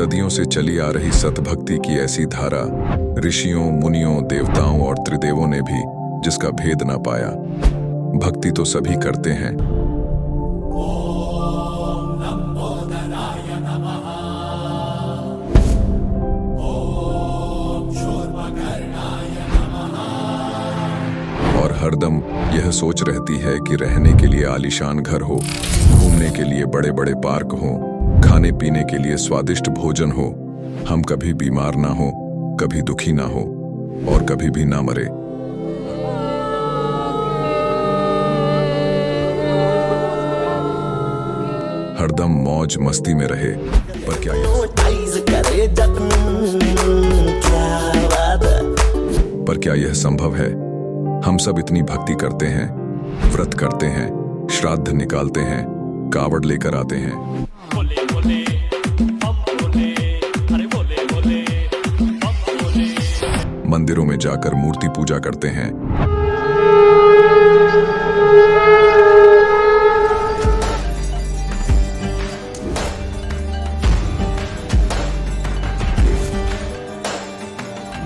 सदियों से चली आ रही सतभक्ति की ऐसी धारा, ऋषियों, मुनियों, देवताओं और त्रिदेवों ने भी जिसका भेद ना पाया। भक्ति तो सभी करते हैं, और हरदम यह सोच रहती है कि रहने के लिए आलीशान घर हो, घूमने के लिए बड़े बड़े पार्क हो, खाने पीने के लिए स्वादिष्ट भोजन हो, हम कभी बीमार ना हो, कभी दुखी ना हो और कभी भी ना मरे। हरदम मौज मस्ती में रहे। पर क्या यह संभव है? हम सब इतनी भक्ति करते हैं, व्रत करते हैं, श्राद्ध निकालते हैं, कावड़ लेकर आते हैं, बोले बोले, बोले, अरे बोले बोले, बोले। मंदिरों में जाकर मूर्ति पूजा करते हैं,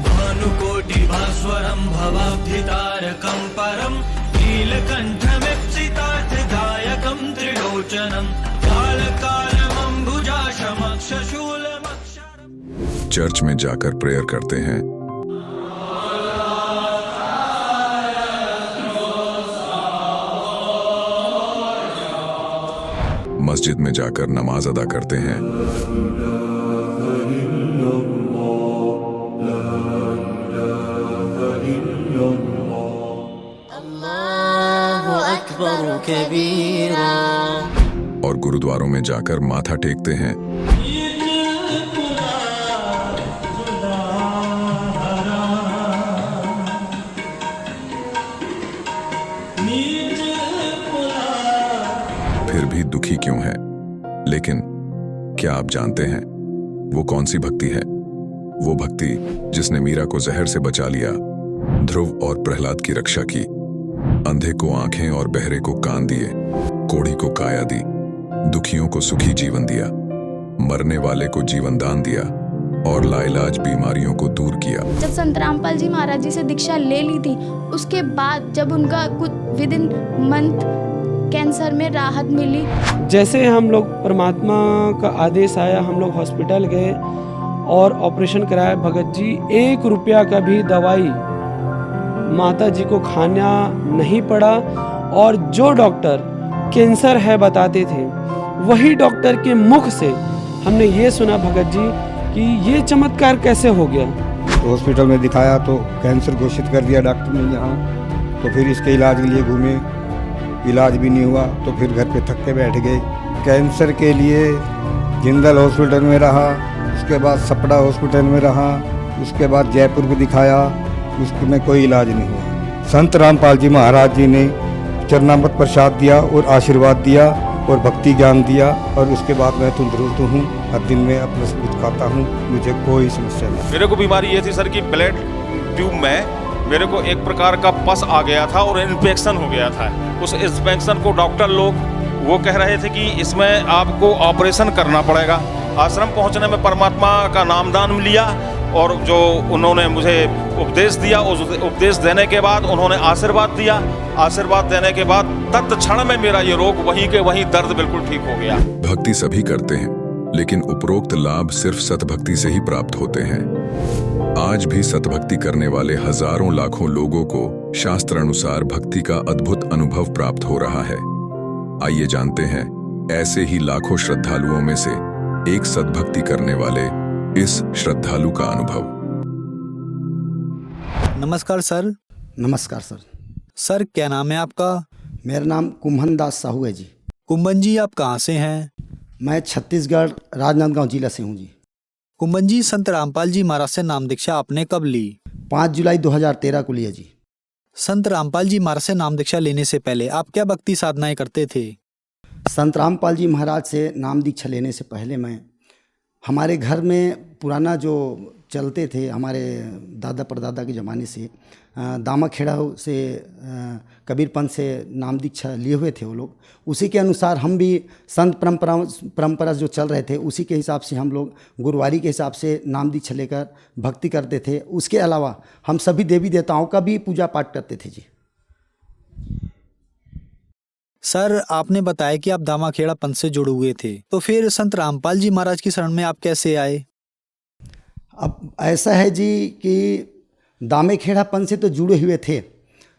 भानुकोटिभास्वरं भवाब्धितारकं परं नीलकण्ठमीप्सितार्थदायकं त्रिलोचनं कालकालमम्बुजाशमक्षशूलमक्षरम्। चर्च में जाकर प्रेयर करते हैं, मस्जिद में जाकर नमाज अदा करते हैं, और गुरुद्वारों में जाकर माथा टेकते हैं, फिर भी दुखी क्यों है? लेकिन क्या आप जानते हैं वो कौन सी भक्ति है? वो भक्ति जिसने मीरा को जहर से बचा लिया, ध्रुव और प्रहलाद की रक्षा की, अंधे को आंखें और बहरे को कान दिए, कोढ़ी को काया दी, दुखियों को सुखी जीवन दिया, मरने वाले को जीवन दान दिया और लाइलाज बीमारियों को दूर किया। जब संत रामपाल जी महाराज जी से दीक्षा ले ली थी, उसके बाद जब उनका कुछ विद इन मंथ कैंसर में राहत मिली। जैसे हम लोग परमात्मा का आदेश आया, हम लोग हॉस्पिटल गए और ऑपरेशन कराया। भगत जी 1 रुपया का भी दवाई माता जी को खाना नहीं पड़ा, और जो डॉक्टर कैंसर है बताते थे, वही डॉक्टर के मुख से हमने ये सुना भगत जी कि ये चमत्कार कैसे हो गया। तो हॉस्पिटल में दिखाया तो कैंसर घोषित कर दिया डॉक्टर ने यहाँ। तो फिर इसके इलाज के लिए घूमे, इलाज भी नहीं हुआ, तो फिर घर पे थक के बैठ गए। कैंसर के लिए जिंदल हॉस्पिटल में रहा, उसके बाद सपड़ा हॉस्पिटल में रहा, उसके बाद जयपुर को दिखाया, उसमें कोई इलाज नहीं हुआ। संत रामपाल जी महाराज जी ने चरणामृत प्रसाद दिया और आशीर्वाद दिया और भक्ति ज्ञान दिया, और उसके बाद मैं तंदुरुस्त हूँ। हर दिन में अपना सब कुछ खाता हूँ, मुझे कोई समस्या नहीं। मेरे को बीमारी ये थी सर कि ब्लड ट्यूब में मेरे को एक प्रकार का पस आ गया था और इन्फेक्शन हो गया था। उस इन्फेक्शन को डॉक्टर लोग वो कह रहे थे कि इसमें आपको ऑपरेशन करना पड़ेगा। आश्रम पहुंचने में परमात्मा का नामदान लिया और जो उन्होंने मुझे उपदेश दिया, उस उपदेश देने के बाद उन्होंने आशीर्वाद दिया। आशीर्वाद देने के बाद तत्क्षण में मेरा ये रोग वहीं के वहीं दर्द बिल्कुल ठीक हो गया। भक्ति सभी करते हैं, लेकिन उपरोक्त लाभ सिर्फ सतभक्ति से ही प्राप्त होते हैं। आज भी सतभक्ति करने वाले हजारों लाखों लोगों को शास्त्र अनुसार भक्ति का अद्भुत अनुभव प्राप्त हो रहा है। आइए जानते हैं ऐसे ही लाखों श्रद्धालुओं में से एक सतभक्ति करने वाले इस श्रद्धालु का अनुभव। नमस्कार सर। नमस्कार सर। सर क्या नाम है आपका? मेरा नाम कुम्भन दास साहू है जी। कुंभन जी आप कहाँ से हैं? मैं छत्तीसगढ़ राजनांदगांव जिला से हूँ जी। कुंभन जी संत रामपाल जी महाराज से नाम दीक्षा आपने कब ली? 5 जुलाई 2013 को लिया जी। संत रामपाल जी महाराज से नाम दीक्षा लेने से पहले आप क्या भक्ति साधनाएं करते थे? संत रामपाल जी महाराज से नाम दीक्षा लेने से पहले मैं हमारे घर में पुराना जो चलते थे, हमारे दादा परदादा के ज़माने से दामाखेड़ा से कबीर पंथ से नाम दीक्षा लिए हुए थे वो लोग, उसी के अनुसार हम भी संत परंपरा जो चल रहे थे उसी के हिसाब से हम लोग गुरुवारी के हिसाब से नाम दीक्षा लेकर भक्ति करते थे। उसके अलावा हम सभी देवी देवताओं का भी पूजा पाठ करते थे जी। सर, आपने बताया कि आप दामाखेड़ा पंथ से जुड़े हुए थे, तो फिर संत रामपाल जी महाराज की शरण में आप कैसे आए? अब ऐसा है जी कि दामेखेड़ा पंथ से तो जुड़े हुए थे,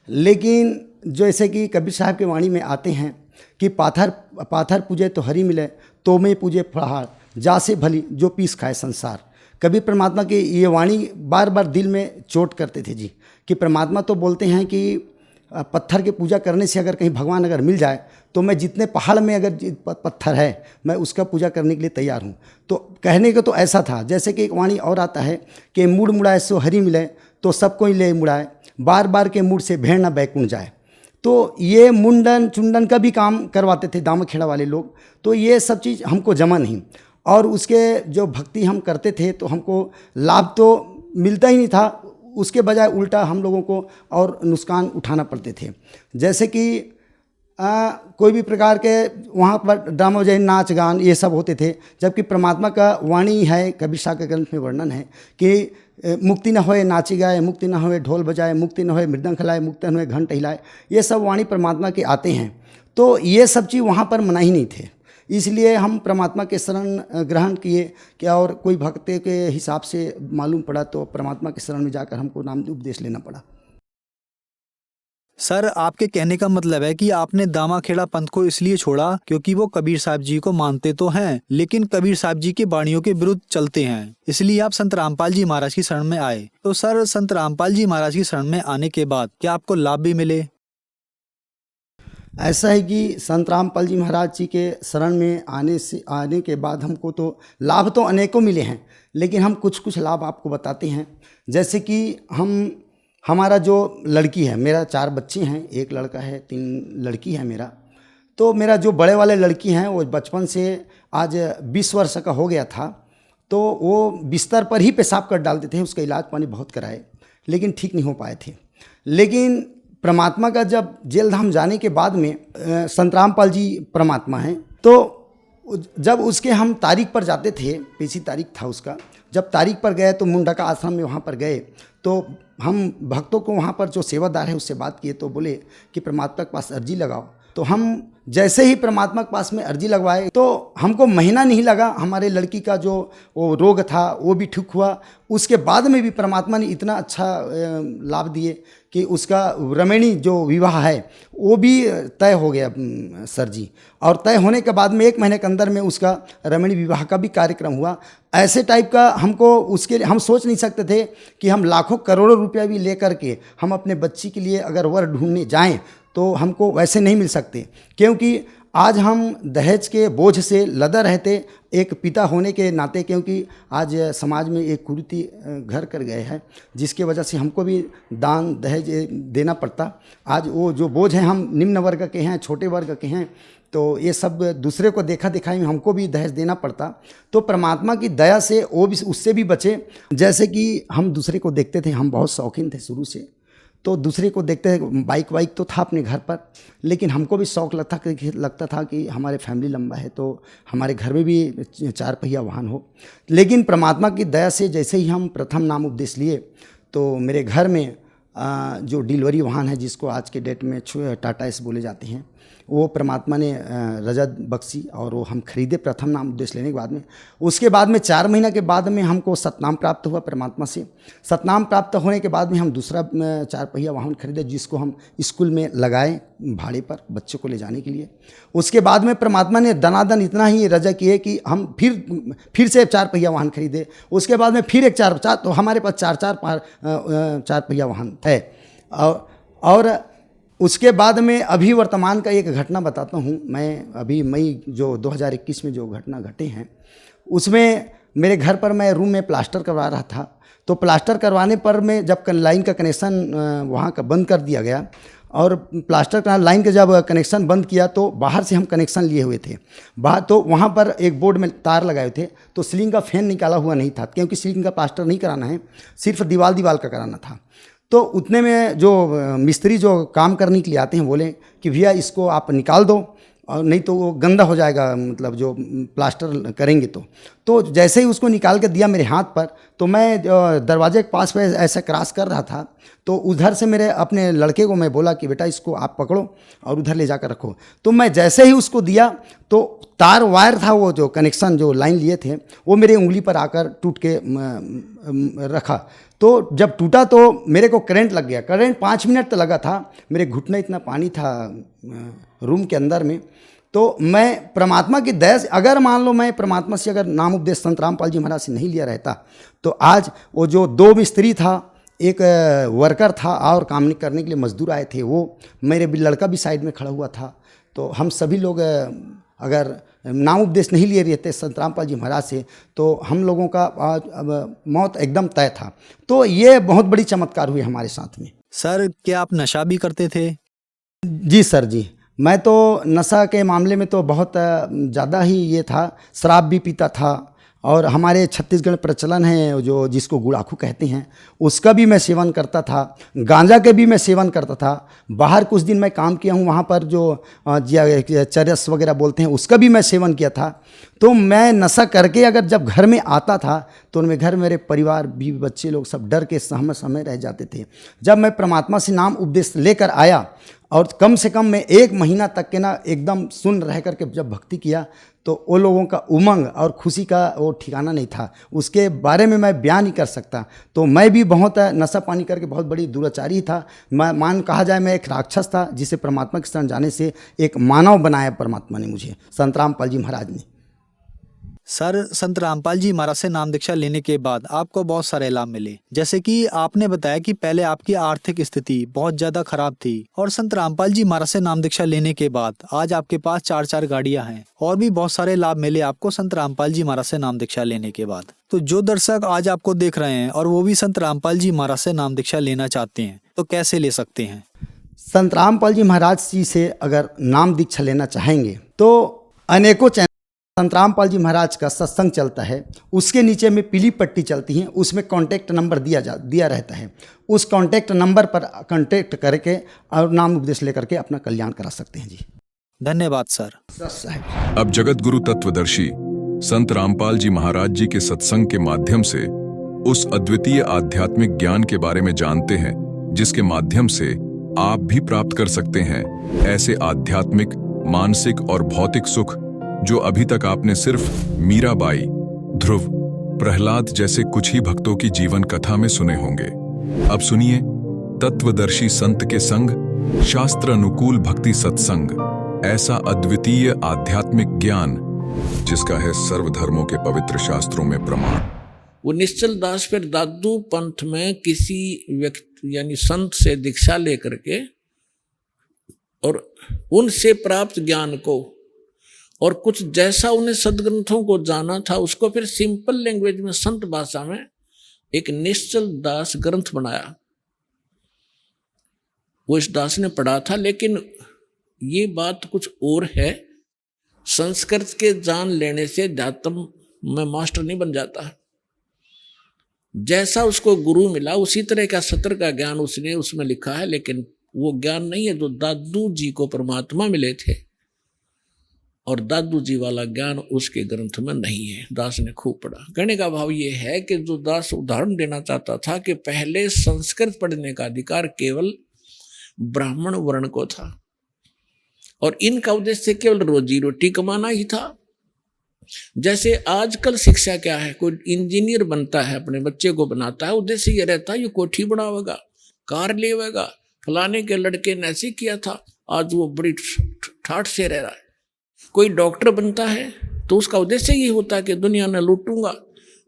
लेकिन जैसे कि कबीर साहब के वाणी में आते हैं कि पाथर पूजे तो हरि मिले, तो में पूजे फड़हार, जा से भली जो पीस खाए संसार। कबीर परमात्मा की ये वाणी बार बार दिल में चोट करते थे जी, कि परमात्मा तो बोलते हैं कि पत्थर की पूजा करने से अगर कहीं भगवान अगर मिल जाए तो मैं जितने पहाड़ में अगर पत्थर है मैं उसका पूजा करने के लिए तैयार हूँ। तो कहने को तो ऐसा था, जैसे कि एक वाणी और आता है कि मुड़ मुड़ाए सो हरि मिले, तो सब कोई ले मुड़ाए, बार बार के मुड़ से भेड़ ना बैकुंठ जाए। तो ये मुंडन चुंडन का भी काम करवाते थे दामाखेड़ा वाले लोग। तो ये सब चीज़ हमको जमा नहीं, और उसके जो भक्ति हम करते थे तो हमको लाभ तो मिलता ही नहीं था, उसके बजाय उल्टा हम लोगों को और नुकसान उठाना पड़ते थे। जैसे कि कोई भी प्रकार के वहाँ पर ड्रामा जैन नाच गान ये सब होते थे, जबकि परमात्मा का वाणी है, कबीर साहब के ग्रंथ में वर्णन है कि मुक्ति न होए नाची गाए, मुक्ति न होए ढोल बजाए, मुक्ति न होए मृदंग खिलाए, मुक्ति न होए घंट हिलाए। ये सब वाणी परमात्मा के आते हैं। तो ये सब चीज़ वहाँ पर मना ही नहीं थे, इसलिए हम परमात्मा के शरण ग्रहण किए क्या, और कोई भक्त के हिसाब से मालूम पड़ा तो परमात्मा के शरण में जाकर हमको नाम उपदेश लेना पड़ा। सर, आपके कहने का मतलब है कि आपने दामाखेड़ा पंथ को इसलिए छोड़ा क्योंकि वो कबीर साहब जी को मानते तो हैं, लेकिन कबीर साहब जी की वाणियों के विरुद्ध चलते हैं, इसलिए आप संत रामपाल जी महाराज की शरण में आए। तो सर, संत रामपाल जी महाराज की शरण में आने के बाद क्या आपको लाभ भी मिले? ऐसा है कि संत रामपाल जी महाराज जी के शरण में आने के बाद हमको तो लाभ तो अनेकों मिले हैं, लेकिन हम कुछ लाभ आपको बताते हैं। जैसे कि हमारा जो लड़की है, मेरा 4 बच्चे हैं, 1 लड़का है 3 लड़की है मेरा। तो मेरा जो बड़े वाले लड़की हैं वो बचपन से आज 20 वर्ष का हो गया था, तो वो बिस्तर पर ही पेशाब कर डालते थे। उसका इलाज पानी बहुत कराए, लेकिन ठीक नहीं हो पाए थे। लेकिन परमात्मा का जब जेल धाम जाने के बाद में संत रामपाल जी परमात्मा हैं, तो जब उसके हम तारीख पर जाते थे, पेशी तारीख था उसका, जब तारीख पर गए तो मुंडा का आश्रम में वहाँ पर गए, तो हम भक्तों को वहाँ पर जो सेवादार है उससे बात किए, तो बोले कि परमात्मा के पास अर्जी लगाओ। तो हम जैसे ही परमात्मा के पास में अर्जी लगवाए तो हमको महीना नहीं लगा, हमारे लड़की का जो वो रोग था वो भी ठीक हुआ। उसके बाद में भी परमात्मा ने इतना अच्छा लाभ दिए कि उसका रमणी जो विवाह है वो भी तय हो गया सर जी, और तय होने के बाद में 1 महीने के अंदर में उसका रमणी विवाह का भी कार्यक्रम हुआ। ऐसे टाइप का हमको उसके लिए हम सोच नहीं सकते थे कि हम लाखों करोड़ों रुपया भी लेकर के हम अपने बच्ची के लिए अगर वर ढूंढने जाएं तो हमको वैसे नहीं मिल सकते, क्योंकि आज हम दहेज के बोझ से लदा रहते एक पिता होने के नाते, क्योंकि आज समाज में एक कुरीति घर कर गए हैं जिसके वजह से हमको भी दान दहेज देना पड़ता। आज वो जो बोझ है, हम निम्न वर्ग के हैं, छोटे वर्ग के हैं, तो ये सब दूसरे को देखा दिखाई में हमको भी दहेज देना पड़ता। तो परमात्मा की दया से वो भी उससे भी बचे। जैसे कि हम दूसरे को देखते थे, हम बहुत शौकीन थे शुरू से, तो दूसरे को देखते थे, बाइक वाइक तो था अपने घर पर, लेकिन हमको भी शौक़ लगता था कि हमारे फैमिली लंबा है तो हमारे घर में भी 4 पहिया वाहन हो। लेकिन परमात्मा की दया से जैसे ही हम प्रथम नाम उपदेश लिए तो मेरे घर में जो डिलीवरी वाहन है, जिसको आज के डेट में टाटा एस बोले जाते हैं, वो परमात्मा ने रजत बख्शी और वो हम खरीदे प्रथम नाम उपदेश लेने के बाद में। उसके बाद में 4 महीना के बाद में हमको सतनाम प्राप्त हुआ परमात्मा से। सतनाम प्राप्त होने के बाद में हम दूसरा 4 पहिया वाहन खरीदे, जिसको हम स्कूल में लगाए भाड़े पर बच्चों को ले जाने के लिए। उसके बाद में परमात्मा ने दनादन इतना ही रजा किए कि हम फिर से 4 पहिया वाहन खरीदे। उसके बाद में फिर एक 4 तो हमारे पास 4 पहिया वाहन है। और उसके बाद में अभी वर्तमान का एक घटना बताता हूँ मैं। अभी मई जो 2021 में जो घटना घटे हैं, उसमें मेरे घर पर मैं रूम में प्लास्टर करवा रहा था। तो प्लास्टर करवाने पर मैं जब लाइन का कनेक्शन वहाँ का बंद कर दिया गया, और प्लास्टर का लाइन का जब कनेक्शन बंद किया तो बाहर से हम कनेक्शन लिए हुए थे बाहर, तो वहाँ पर एक बोर्ड में तार लगाए थे, तो सीलिंग का फैन निकाला हुआ नहीं था, क्योंकि सीलिंग का प्लास्टर नहीं कराना है, सिर्फ दीवार का कराना था। तो उतने में जो मिस्त्री जो काम करने के लिए आते हैं बोले कि भैया इसको आप निकाल दो और नहीं तो वो गंदा हो जाएगा, मतलब जो प्लास्टर करेंगे तो जैसे ही उसको निकाल के दिया मेरे हाथ पर, तो मैं दरवाजे के पास पे ऐसे क्रॉस कर रहा था, तो उधर से मेरे अपने लड़के को मैं बोला कि बेटा इसको आप पकड़ो और उधर ले जाकर रखो। तो मैं जैसे ही उसको दिया तो तार वायर था, वो जो कनेक्शन जो लाइन लिए थे वो मेरे उंगली पर आकर टूट के रखा। तो जब टूटा तो मेरे को करंट लग गया। करंट 5 मिनट तो लगा था, मेरे घुटने इतना पानी था रूम के अंदर में। तो मैं परमात्मा की दया से, अगर मान लो मैं परमात्मा से अगर नाम उपदेश संत रामपाल जी महाराज से नहीं लिया रहता तो आज वो जो 2 मिस्त्री था, एक वर्कर था और काम करने के लिए मजदूर आए थे, वो मेरे भी लड़का भी साइड में खड़ा हुआ था, तो हम सभी लोग अगर नाम उपदेश नहीं लिए रहते संत रामपाल जी महाराज से तो हम लोगों का आज अब मौत एकदम तय था। तो ये बहुत बड़ी चमत्कार हुई हमारे साथ में। सर, क्या आप नशा भी करते थे? जी सर जी, मैं तो नशा के मामले में तो बहुत ज़्यादा ही ये था, शराब भी पीता था और हमारे छत्तीसगढ़ प्रचलन है जो जिसको गुड़ाखू कहते हैं उसका भी मैं सेवन करता था, गांजा के भी मैं सेवन करता था। बाहर कुछ दिन मैं काम किया हूँ, वहाँ पर जो चरस वगैरह बोलते हैं उसका भी मैं सेवन किया था। तो मैं नशा करके अगर जब घर में आता था तो उनमें घर मेरे परिवार बीवी बच्चे लोग सब डर के सहमे सहमे रह जाते थे। जब मैं परमात्मा से नाम उपदेश लेकर आया और कम से कम मैं 1 महीना तक के ना एकदम सुन रह करके जब भक्ति किया तो वो लोगों का उमंग और खुशी का वो ठिकाना नहीं था, उसके बारे में मैं बयान नहीं कर सकता। तो मैं भी बहुत नशा पानी करके बहुत बड़ी दुराचारी था। मैं कहा जाए मैं एक राक्षस था जिसे परमात्मा के शरण जाने से एक मानव बनाया परमात्मा ने मुझे, संत रामपाल जी महाराज ने। सर, संत रामपाल जी महाराज से नाम दीक्षा लेने के बाद आपको बहुत सारे लाभ मिले, जैसे कि आपने बताया कि पहले आपकी आर्थिक स्थिति बहुत ज्यादा खराब थी और संत रामपाल जी महाराज से नाम दीक्षा लेने के बाद आज आपके पास 4 गाड़ियां हैं और भी बहुत सारे लाभ मिले आपको संत रामपाल जी महाराज से नाम दीक्षा लेने के बाद। तो जो दर्शक आज आपको देख रहे हैं और वो भी संत रामपाल जी महाराज से नाम दीक्षा लेना चाहते हैं तो कैसे ले सकते हैं? संत रामपाल जी महाराज जी से अगर नाम दीक्षा लेना चाहेंगे तो अनेकों चैनल संत रामपाल जी महाराज का सत्संग चलता है, उसके नीचे में पीली पट्टी चलती है, उसमें कॉन्टैक्ट नंबर दिया रहता है। उस कॉन्टैक्ट नंबर पर कॉन्टैक्ट करके और नाम उपदेश लेकर के अपना कल्याण करा सकते हैं जी। धन्यवाद सर। अब जगत गुरु तत्वदर्शी संत रामपाल जी महाराज जी के सत्संग के माध्यम से उस अद्वितीय आध्यात्मिक ज्ञान के बारे में जानते हैं जिसके माध्यम से आप भी प्राप्त कर सकते हैं ऐसे आध्यात्मिक, मानसिक और भौतिक सुख जो अभी तक आपने सिर्फ मीराबाई, ध्रुव, प्रहलाद जैसे कुछ ही भक्तों की जीवन कथा में सुने होंगे। अब सुनिए तत्वदर्शी संत के संग शास्त्र अनुकूल भक्ति सत्संग, ऐसा अद्वितीय आध्यात्मिक ज्ञान जिसका है सर्वधर्मों के पवित्र शास्त्रों में प्रमाण। वो निश्चल दास फिर दादू पंथ में किसी व्यक्ति यानी संत से दीक्षा लेकर के और उनसे प्राप्त ज्ञान को और कुछ जैसा उन्हें सदग्रंथों को जाना था उसको फिर सिंपल लैंग्वेज में संत भाषा में एक निश्चल दास ग्रंथ बनाया। वो इस दास ने पढ़ा था, लेकिन ये बात कुछ और है। संस्कृत के जान लेने से अध्यात्म में मास्टर नहीं बन जाता। जैसा उसको गुरु मिला उसी तरह का सत्र का ज्ञान उसने उसमें लिखा है, लेकिन वो ज्ञान नहीं है जो दादू जी को परमात्मा मिले थे, और दादू जी वाला ज्ञान उसके ग्रंथ में नहीं है। दास ने खूब पढ़ा। कहने का भाव ये है कि जो दास उदाहरण देना चाहता था कि पहले संस्कृत पढ़ने का अधिकार केवल ब्राह्मण वर्ण को था और इनका उद्देश्य केवल रोजी रोटी कमाना ही था। जैसे आजकल शिक्षा क्या है, कोई इंजीनियर बनता है, अपने बच्चे को बनाता है, उद्देश्य ये रहता है ये कोठी बनावेगा, कार लेवेगा, फलाने के लड़के ने ऐसे किया था, आज वो बड़ी ठाठ से रह रहा है। कोई डॉक्टर बनता है तो उसका उद्देश्य ये होता है कि दुनिया में लूटूंगा,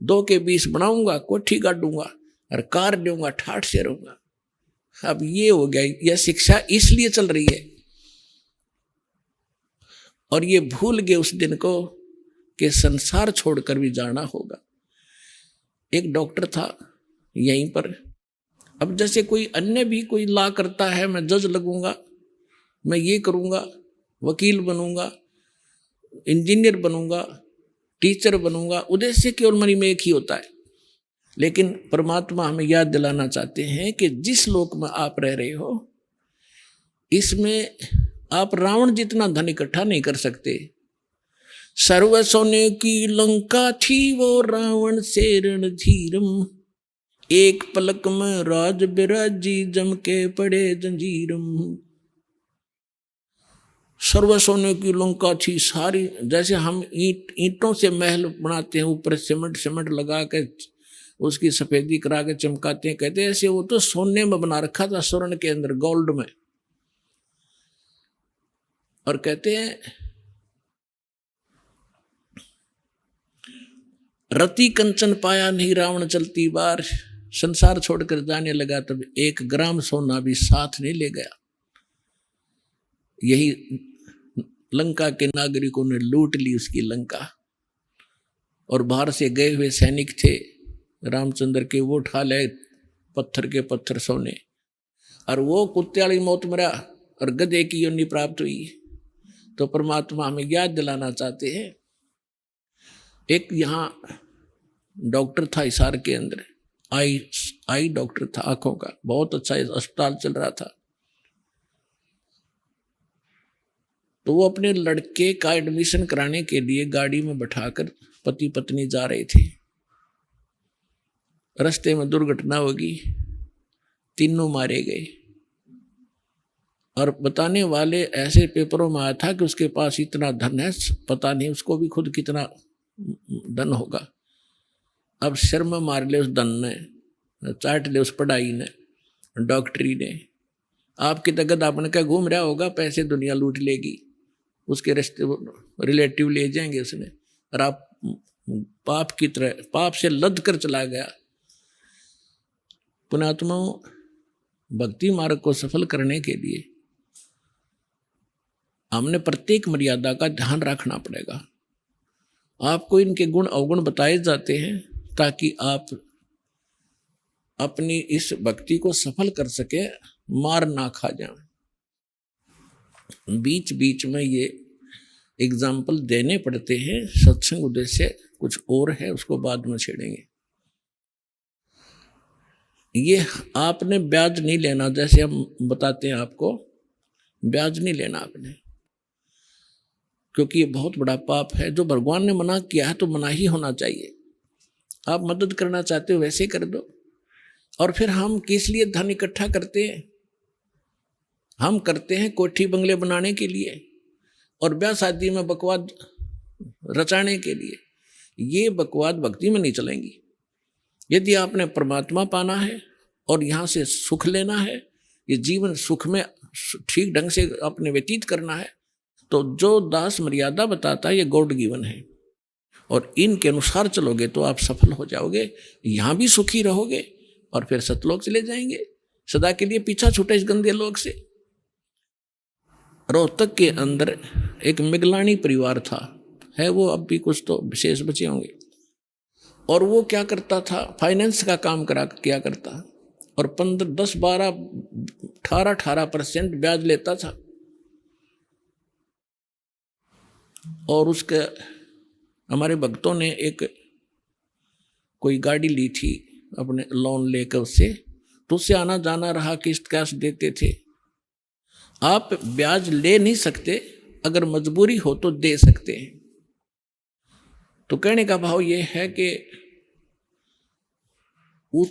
2 के 20 बनाऊंगा, कोठी गाड़ूंगा और कार लूंगा, ठाठ से रहूंगा। अब ये हो गया, यह शिक्षा इसलिए चल रही है और ये भूल गए उस दिन को कि संसार छोड़कर भी जाना होगा। एक डॉक्टर था यहीं पर। अब जैसे कोई अन्य भी कोई ला करता है, मैं जज लगूंगा, मैं ये करूंगा, वकील बनूंगा, इंजीनियर बनूंगा, टीचर बनूंगा, उद्देश्य केवल मन में एक ही होता है। लेकिन परमात्मा हमें याद दिलाना चाहते हैं कि जिस लोक में आप रह रहे हो इसमें आप रावण जितना धन इकट्ठा नहीं कर सकते। सर्व सोने की लंका थी वो रावण से रणधीरम, एक पलक में राज बिराजी जम के पड़े जंजीरम। सर्व सोने की लंका थी सारी, जैसे हम ईंटों से महल बनाते हैं, ऊपर सीमेंट लगा के उसकी सफेदी करा के चमकाते हैं, कहते हैं ऐसे वो तो सोने में बना रखा था, स्वर्ण के अंदर, गोल्ड में। और कहते हैं रति कंचन पाया नहीं रावण चलती बार, संसार छोड़कर जाने लगा तब 1 ग्राम सोना भी साथ नहीं ले गया। यही लंका के नागरिकों ने लूट ली उसकी लंका, और बाहर से गए हुए सैनिक थे रामचंद्र के, वो उठा ले पत्थर के पत्थर सोने, और वो कुत्ते वाली मौत मरा और गधे की योनि प्राप्त हुई। तो परमात्मा हमें याद दिलाना चाहते हैं, एक यहाँ डॉक्टर था हिसार के अंदर, आई डॉक्टर था आंखों का, बहुत अच्छा अस्पताल चल रहा था। तो वो अपने लड़के का एडमिशन कराने के लिए गाड़ी में बैठाकर पति पत्नी जा रहे थे। रास्ते में दुर्घटना होगी, तीनों मारे गए। और बताने वाले ऐसे पेपरों में आया था कि उसके पास इतना धन है, पता नहीं उसको भी खुद कितना धन होगा। अब शर्म मार ले उस धन ने, चाट ले उस पढ़ाई ने, डॉक्टरी ने। आपकी तगत आपने क्या घूम रहा होगा, पैसे दुनिया लूट लेगी, उसके रिश्ते रिलेटिव ले जाएंगे उसने, और आप पाप की तरह पाप से लद कर चला गया। पुण्यात्माओं, भक्ति मार्ग को सफल करने के लिए हमने प्रत्येक मर्यादा का ध्यान रखना पड़ेगा। आपको इनके गुण अवगुण बताए जाते हैं ताकि आप अपनी इस भक्ति को सफल कर सके, मार ना खा जाए। बीच बीच में ये एग्जाम्पल देने पड़ते हैं, सत्संग उद्देश्य कुछ और है, उसको बाद में छेड़ेंगे। ये आपने ब्याज नहीं लेना, जैसे हम बताते हैं आपको, ब्याज नहीं लेना आपने, क्योंकि ये बहुत बड़ा पाप है। जो भगवान ने मना किया है तो मना ही होना चाहिए। आप मदद करना चाहते हो वैसे ही कर दो। और फिर हम किस लिए धन इकट्ठा करते हैं? हम करते हैं कोठी बंगले बनाने के लिए और ब्याह शादी में बकवाद रचाने के लिए। ये बकवाद भक्ति में नहीं चलेंगी। यदि आपने परमात्मा पाना है और यहाँ से सुख लेना है, ये जीवन सुख में ठीक ढंग से अपने व्यतीत करना है, तो जो दास मर्यादा बताता है ये गॉड गिवन है, और इनके अनुसार चलोगे तो आप सफल हो जाओगे, यहाँ भी सुखी रहोगे और फिर सतलोक चले जाएंगे, सदा के लिए पीछा छूटे इस गंदे लोक से। रोहतक के अंदर एक मिगलानी परिवार था, है वो अब भी कुछ तो विशेष बचे होंगे, और वो क्या करता था, फाइनेंस का काम किया करता, और 15, 10, 12, 18% ब्याज लेता था। और उसके हमारे भक्तों ने एक कोई गाड़ी ली थी अपने लोन लेकर उससे, तो उससे आना जाना रहा, किस्त कैश देते थे। आप ब्याज ले नहीं सकते, अगर मजबूरी हो तो दे सकते हैं। तो कहने का भाव ये है कि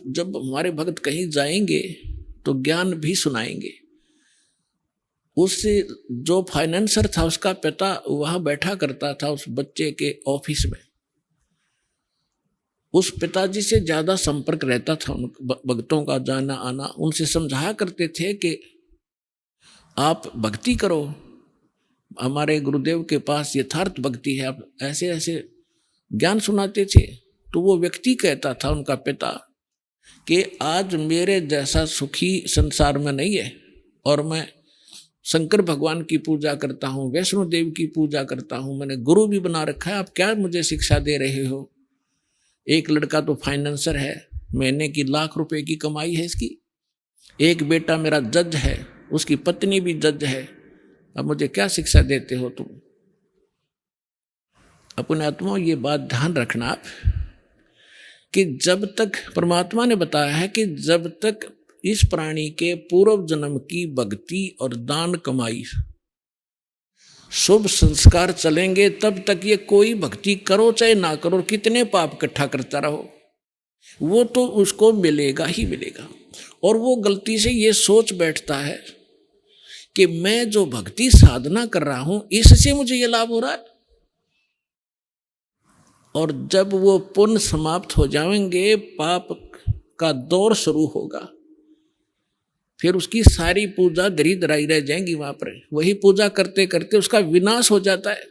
जब हमारे भक्त कहीं जाएंगे तो ज्ञान भी सुनाएंगे। उससे जो फाइनेंसर था उसका पिता वहां बैठा करता था उस बच्चे के ऑफिस में, उस पिताजी से ज्यादा संपर्क रहता था उन भक्तों का जाना आना। उनसे समझाया करते थे कि आप भक्ति करो, हमारे गुरुदेव के पास यथार्थ भक्ति है, आप ऐसे ऐसे ज्ञान सुनाते थे। तो वो व्यक्ति कहता था, उनका पिता, कि आज मेरे जैसा सुखी संसार में नहीं है, और मैं शंकर भगवान की पूजा करता हूँ, वैष्णो देवी की पूजा करता हूँ, मैंने गुरु भी बना रखा है, आप क्या मुझे शिक्षा दे रहे हो? एक लड़का तो फाइनेंसर है, महीने की लाख रुपए की कमाई है इसकी, एक बेटा मेरा जज है, उसकी पत्नी भी जज है, अब मुझे क्या शिक्षा देते हो तुम? अपने आत्मा ये बात ध्यान रखना आप कि जब तक परमात्मा ने बताया है कि जब तक इस प्राणी के पूर्व जन्म की भक्ति और दान कमाई शुभ संस्कार चलेंगे, तब तक ये कोई भक्ति करो चाहे ना करो, कितने पाप इकट्ठा करता रहो, वो तो उसको मिलेगा ही मिलेगा। और वो गलती से ये सोच बैठता है कि मैं जो भक्ति साधना कर रहा हूं इससे मुझे ये लाभ हो रहा है। और जब वो पुण्य समाप्त हो जाएंगे, पाप का दौर शुरू होगा, फिर उसकी सारी पूजा दरिद्राई रह जाएंगी वहां पर। वही पूजा करते करते उसका विनाश हो जाता है।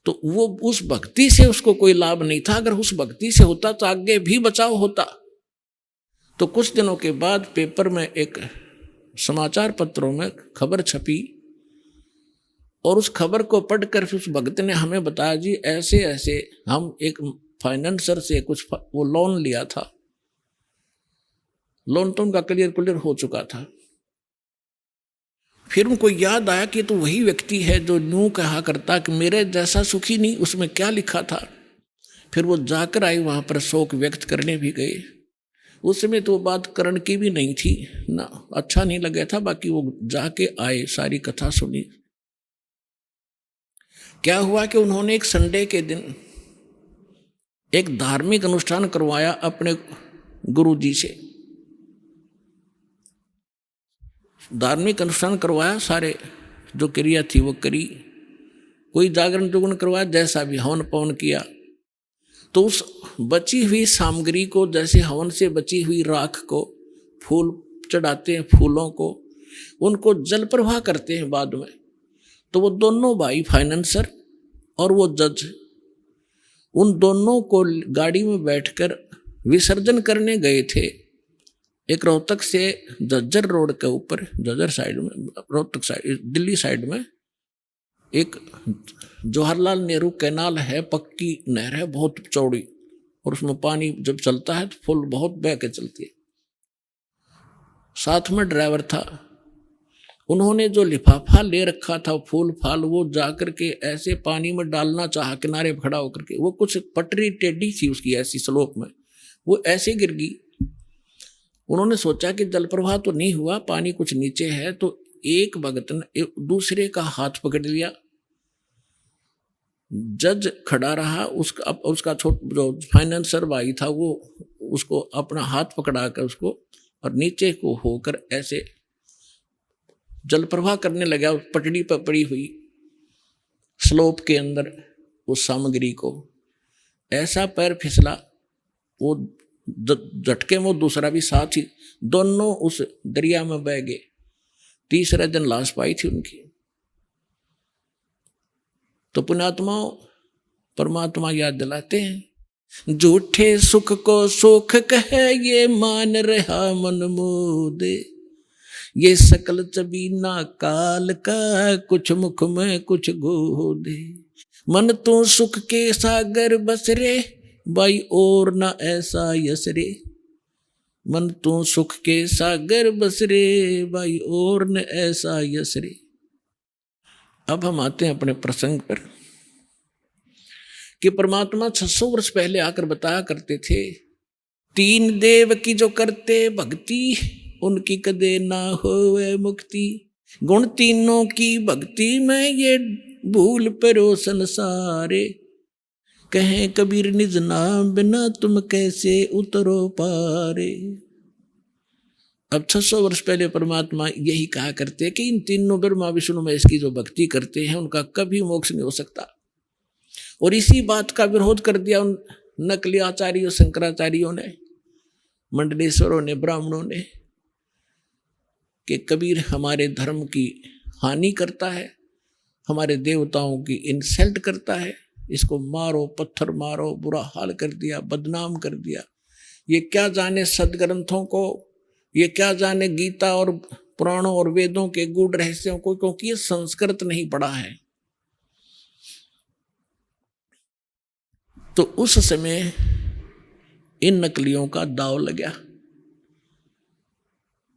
तो वो उस भक्ति से उसको कोई लाभ नहीं था। अगर उस भक्ति से होता तो आगे भी बचाव होता। तो कुछ दिनों के बाद पेपर में एक समाचार पत्रों में खबर छपी और उस खबर को पढ़कर उस भक्त ने हमें बताया, जी ऐसे ऐसे हम एक फाइनेंसर से कुछ वो लोन लिया था, लोन तो उनका क्लियर हो चुका था। फिर उनको याद आया कि तो वही व्यक्ति है जो यूं कहा करता कि मेरे जैसा सुखी नहीं, उसमें क्या लिखा था। फिर वो जाकर आए, वहां पर शोक व्यक्त करने भी गए। उस समय तो बात करण की भी नहीं थी ना, अच्छा नहीं लगा था। बाकी वो जाके आए, सारी कथा सुनी। क्या हुआ कि उन्होंने एक संडे के दिन एक धार्मिक अनुष्ठान करवाया अपने गुरुजी से। धार्मिक अनुष्ठान करवाया, सारे जो क्रिया थी वो करी, कोई जागरण जुगरण करवाया, जैसा भी हवन पवन किया। तो उस बची हुई सामग्री को, जैसे हवन से बची हुई राख को फूल चढ़ाते हैं, फूलों को उनको जल प्रवाह करते हैं बाद में। तो वो दोनों भाई फाइनेंसर और वो जज, उन दोनों को गाड़ी में बैठकर विसर्जन करने गए थे। एक रोहतक से झज्जर रोड के ऊपर, झज्जर साइड में, रोहतक साइड, दिल्ली साइड में एक जवाहरलाल नेहरू कैनाल है, पक्की नहर है, बहुत चौड़ी, और उसमें पानी जब चलता है तो फुल बहुत बह के चलती है। साथ में ड्राइवर था। उन्होंने जो लिफाफा ले रखा था फूल फाल, वो जाकर के ऐसे पानी में डालना चाहा किनारे खड़ा होकर के। वो कुछ पटरी टेढ़ी थी उसकी, ऐसी स्लोप में, वो ऐसे गिर गई। उन्होंने सोचा कि जल प्रवाह तो नहीं हुआ, पानी कुछ नीचे है। तो एक भगत ने दूसरे का हाथ पकड़ लिया। जज खड़ा रहा, उसका जो फाइनेंसर भाई था वो उसको अपना हाथ पकड़ा कर उसको, और नीचे को होकर ऐसे जल प्रवाह करने लगा पटड़ी पर पड़ी हुई स्लोप के अंदर उस सामग्री को। ऐसा पैर फिसला, वो झटके में दूसरा भी साथ ही, दोनों उस दरिया में बह गए। तीसरे दिन लाश पाई थी उनकी। तो पुण्यात्माओं, परमात्मा याद दिलाते हैं, झूठे सुख को सुख कहे ये मान रहा मन मोदे, ये सकल चबीना काल का कुछ मुख में कुछ गोदे। मन तो सुख के सागर बस रे भाई और ना ऐसा यस रे, मन तो सुख के सागर बस रे भाई और न ऐसा यस रे। अब हम आते हैं अपने प्रसंग पर कि परमात्मा 600 वर्ष पहले आकर बताया करते थे, 3 देव की जो करते भक्ति उनकी कदे ना होवे मुक्ति। गुण तीनों की भक्ति में ये भूल परो संसारे, कहें कबीर निज नाम बिना तुम कैसे उतरो पारे। अब 600 वर्ष पहले परमात्मा यही कहा करते कि इन तीनों ब्रह्मा विष्णु महेश की जो भक्ति करते हैं उनका कभी मोक्ष नहीं हो सकता। और इसी बात का विरोध कर दिया उन नकली आचार्यों, शंकराचार्यों ने, मंडलेश्वरों ने, ब्राह्मणों ने, कि कबीर हमारे धर्म की हानि करता है, हमारे देवताओं की इंसल्ट करता है, इसको मारो, पत्थर मारो, बुरा हाल कर दिया, बदनाम कर दिया। ये क्या जाने सदग्रंथों को, ये क्या जाने गीता और पुराणों और वेदों के गूढ़ रहस्यों को, क्योंकि ये संस्कृत नहीं पढ़ा है। तो उस समय इन नकलियों का दाव लगा।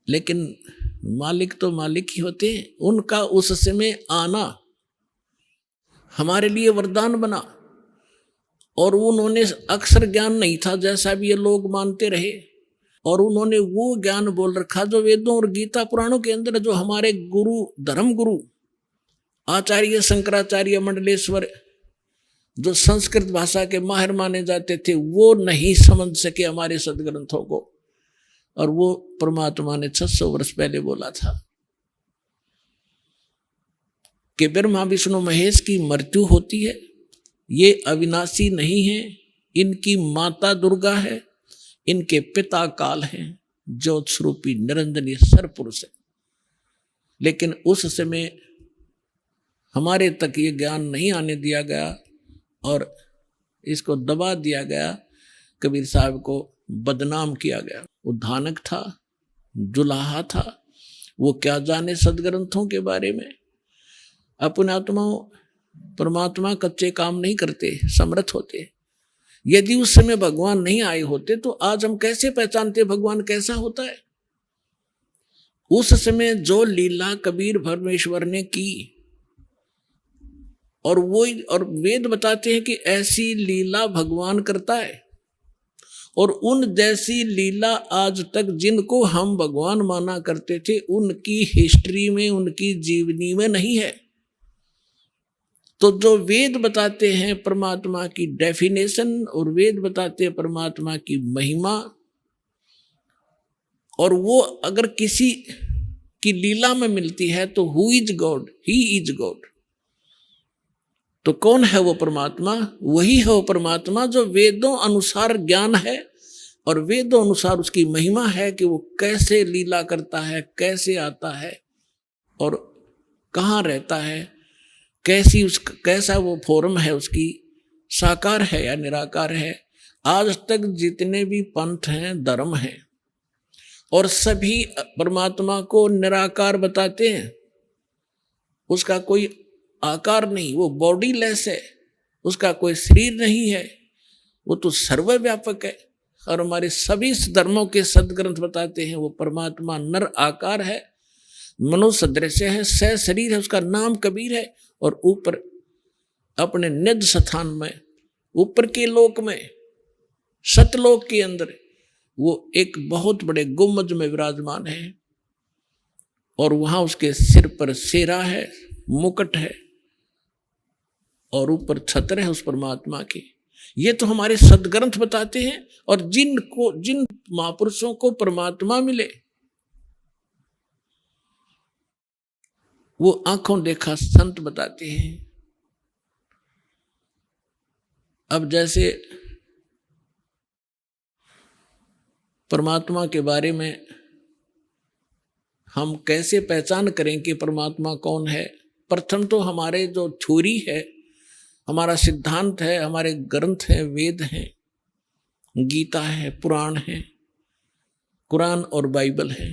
लेकिन मालिक तो मालिक ही होते हैं। उनका उस समय आना हमारे लिए वरदान बना। और उन्होंने अक्षर ज्ञान नहीं था जैसा भी ये लोग मानते रहे, और उन्होंने वो ज्ञान बोल रखा जो वेदों और गीता पुराणों के अंदर, जो हमारे गुरु, धर्म गुरु आचार्य शंकराचार्य मंडलेश्वर, जो संस्कृत भाषा के माहिर माने जाते थे, वो नहीं समझ सके हमारे सदग्रंथों को। और वो परमात्मा ने 600 वर्ष पहले बोला था कि ब्रह्मा विष्णु महेश की मृत्यु होती है, ये अविनाशी नहीं है, इनकी माता दुर्गा है, इनके पिता काल हैं, ज्योत स्वरूपी निरंजनी सरपुरुष है। लेकिन उस समय हमारे तक ये ज्ञान नहीं आने दिया गया और इसको दबा दिया गया, कबीर साहब को बदनाम किया गया। वो धानक था, जुलाहा था, वो क्या जाने सदग्रंथों के बारे में। अपने आत्माओं, परमात्मा कच्चे काम नहीं करते, समर्थ होते। यदि उस समय भगवान नहीं आए होते तो आज हम कैसे पहचानते भगवान कैसा होता है। उस समय जो लीला कबीर परमेश्वर ने की, और वो, और वेद बताते हैं कि ऐसी लीला भगवान करता है, और उन जैसी लीला आज तक जिनको हम भगवान माना करते थे उनकी हिस्ट्री में, उनकी जीवनी में नहीं है। तो जो वेद बताते हैं परमात्मा की डेफिनेशन, और वेद बताते हैं परमात्मा की महिमा, और वो अगर किसी की लीला में मिलती है तो who is God, he is God. तो कौन है वो परमात्मा? वही है वो परमात्मा जो वेदों अनुसार ज्ञान है और वेदों अनुसार उसकी महिमा है कि वो कैसे लीला करता है, कैसे आता है और कहाँ रहता है, कैसा वो फॉर्म है उसकी, साकार है या निराकार है। आज तक जितने भी पंथ हैं, धर्म हैं, और सभी परमात्मा को निराकार बताते हैं। उसका कोई आकार नहीं, वो बॉडीलेस है, उसका कोई शरीर नहीं है, वो तो सर्वव्यापक है। और हमारे सभी धर्मों के सदग्रंथ बताते हैं वो परमात्मा नर आकार है, मनुष्य सदृश है, शरीर है, उसका नाम कबीर है। और ऊपर अपने निज स्थान में, ऊपर के लोक में, सतलोक के अंदर वो एक बहुत बड़े गुम्बद में विराजमान है, और वहां उसके सिर पर सेरा है, मुकुट है, और ऊपर छत्र है उस परमात्मा की। ये तो हमारे सदग्रंथ बताते हैं। और जिन महापुरुषों को परमात्मा मिले वो आंखों देखा संत बताते हैं। अब जैसे परमात्मा के बारे में हम कैसे पहचान करें कि परमात्मा कौन है? प्रथम तो हमारे जो थ्योरी है, हमारा सिद्धांत है, हमारे ग्रंथ हैं, वेद हैं, गीता है, पुराण है, कुरान और बाइबल है।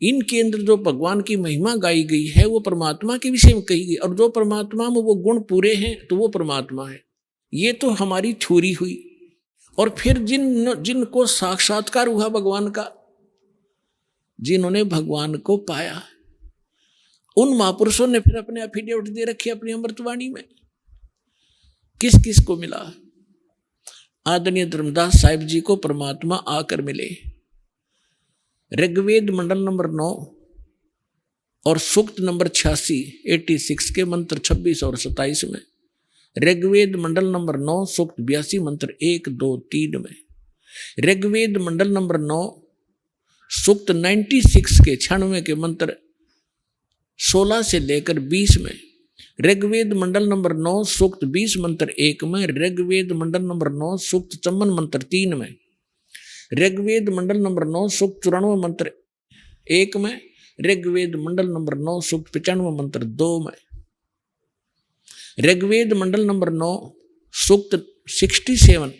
इनके अंदर जो भगवान की महिमा गाई गई है वो परमात्मा के विषय में कही गई, और जो परमात्मा में वो गुण पूरे हैं तो वो परमात्मा है। ये तो हमारी थ्योरी हुई। और फिर जिनको साक्षात्कार हुआ भगवान का, जिन्होंने भगवान को पाया, उन महापुरुषों ने फिर अपने एफिडेविट दे रखे अपनी अमृतवाणी में। किस किस को मिला? आदरणीय धर्मदास साहिब जी को परमात्मा आकर मिले। ऋग्वेद मंडल नंबर 9 और सूक्त नंबर 86 के मंत्र 26 और 27 में, ऋग्वेद मंडल नंबर 9 सूक्त 82 मंत्र 1, 2, 3 में, ऋग्वेद मंडल नंबर 9 सूक्त 96 के 96 के मंत्र 16 से लेकर 20 में, ऋग्वेद मंडल नंबर 9 सूक्त 20 मंत्र 1 में, ऋग्वेद मंडल नंबर 9 सूक्त 54 मंत्र 3 में, ऋग्वेद मंडल नंबर 9 सूक्त 94 मंत्र 1 में, ऋग्वेद मंडल नंबर 9 सूक्त 95 मंत्र 2 में, ऋग्वेद मंडल नंबर 9 सूक्त 67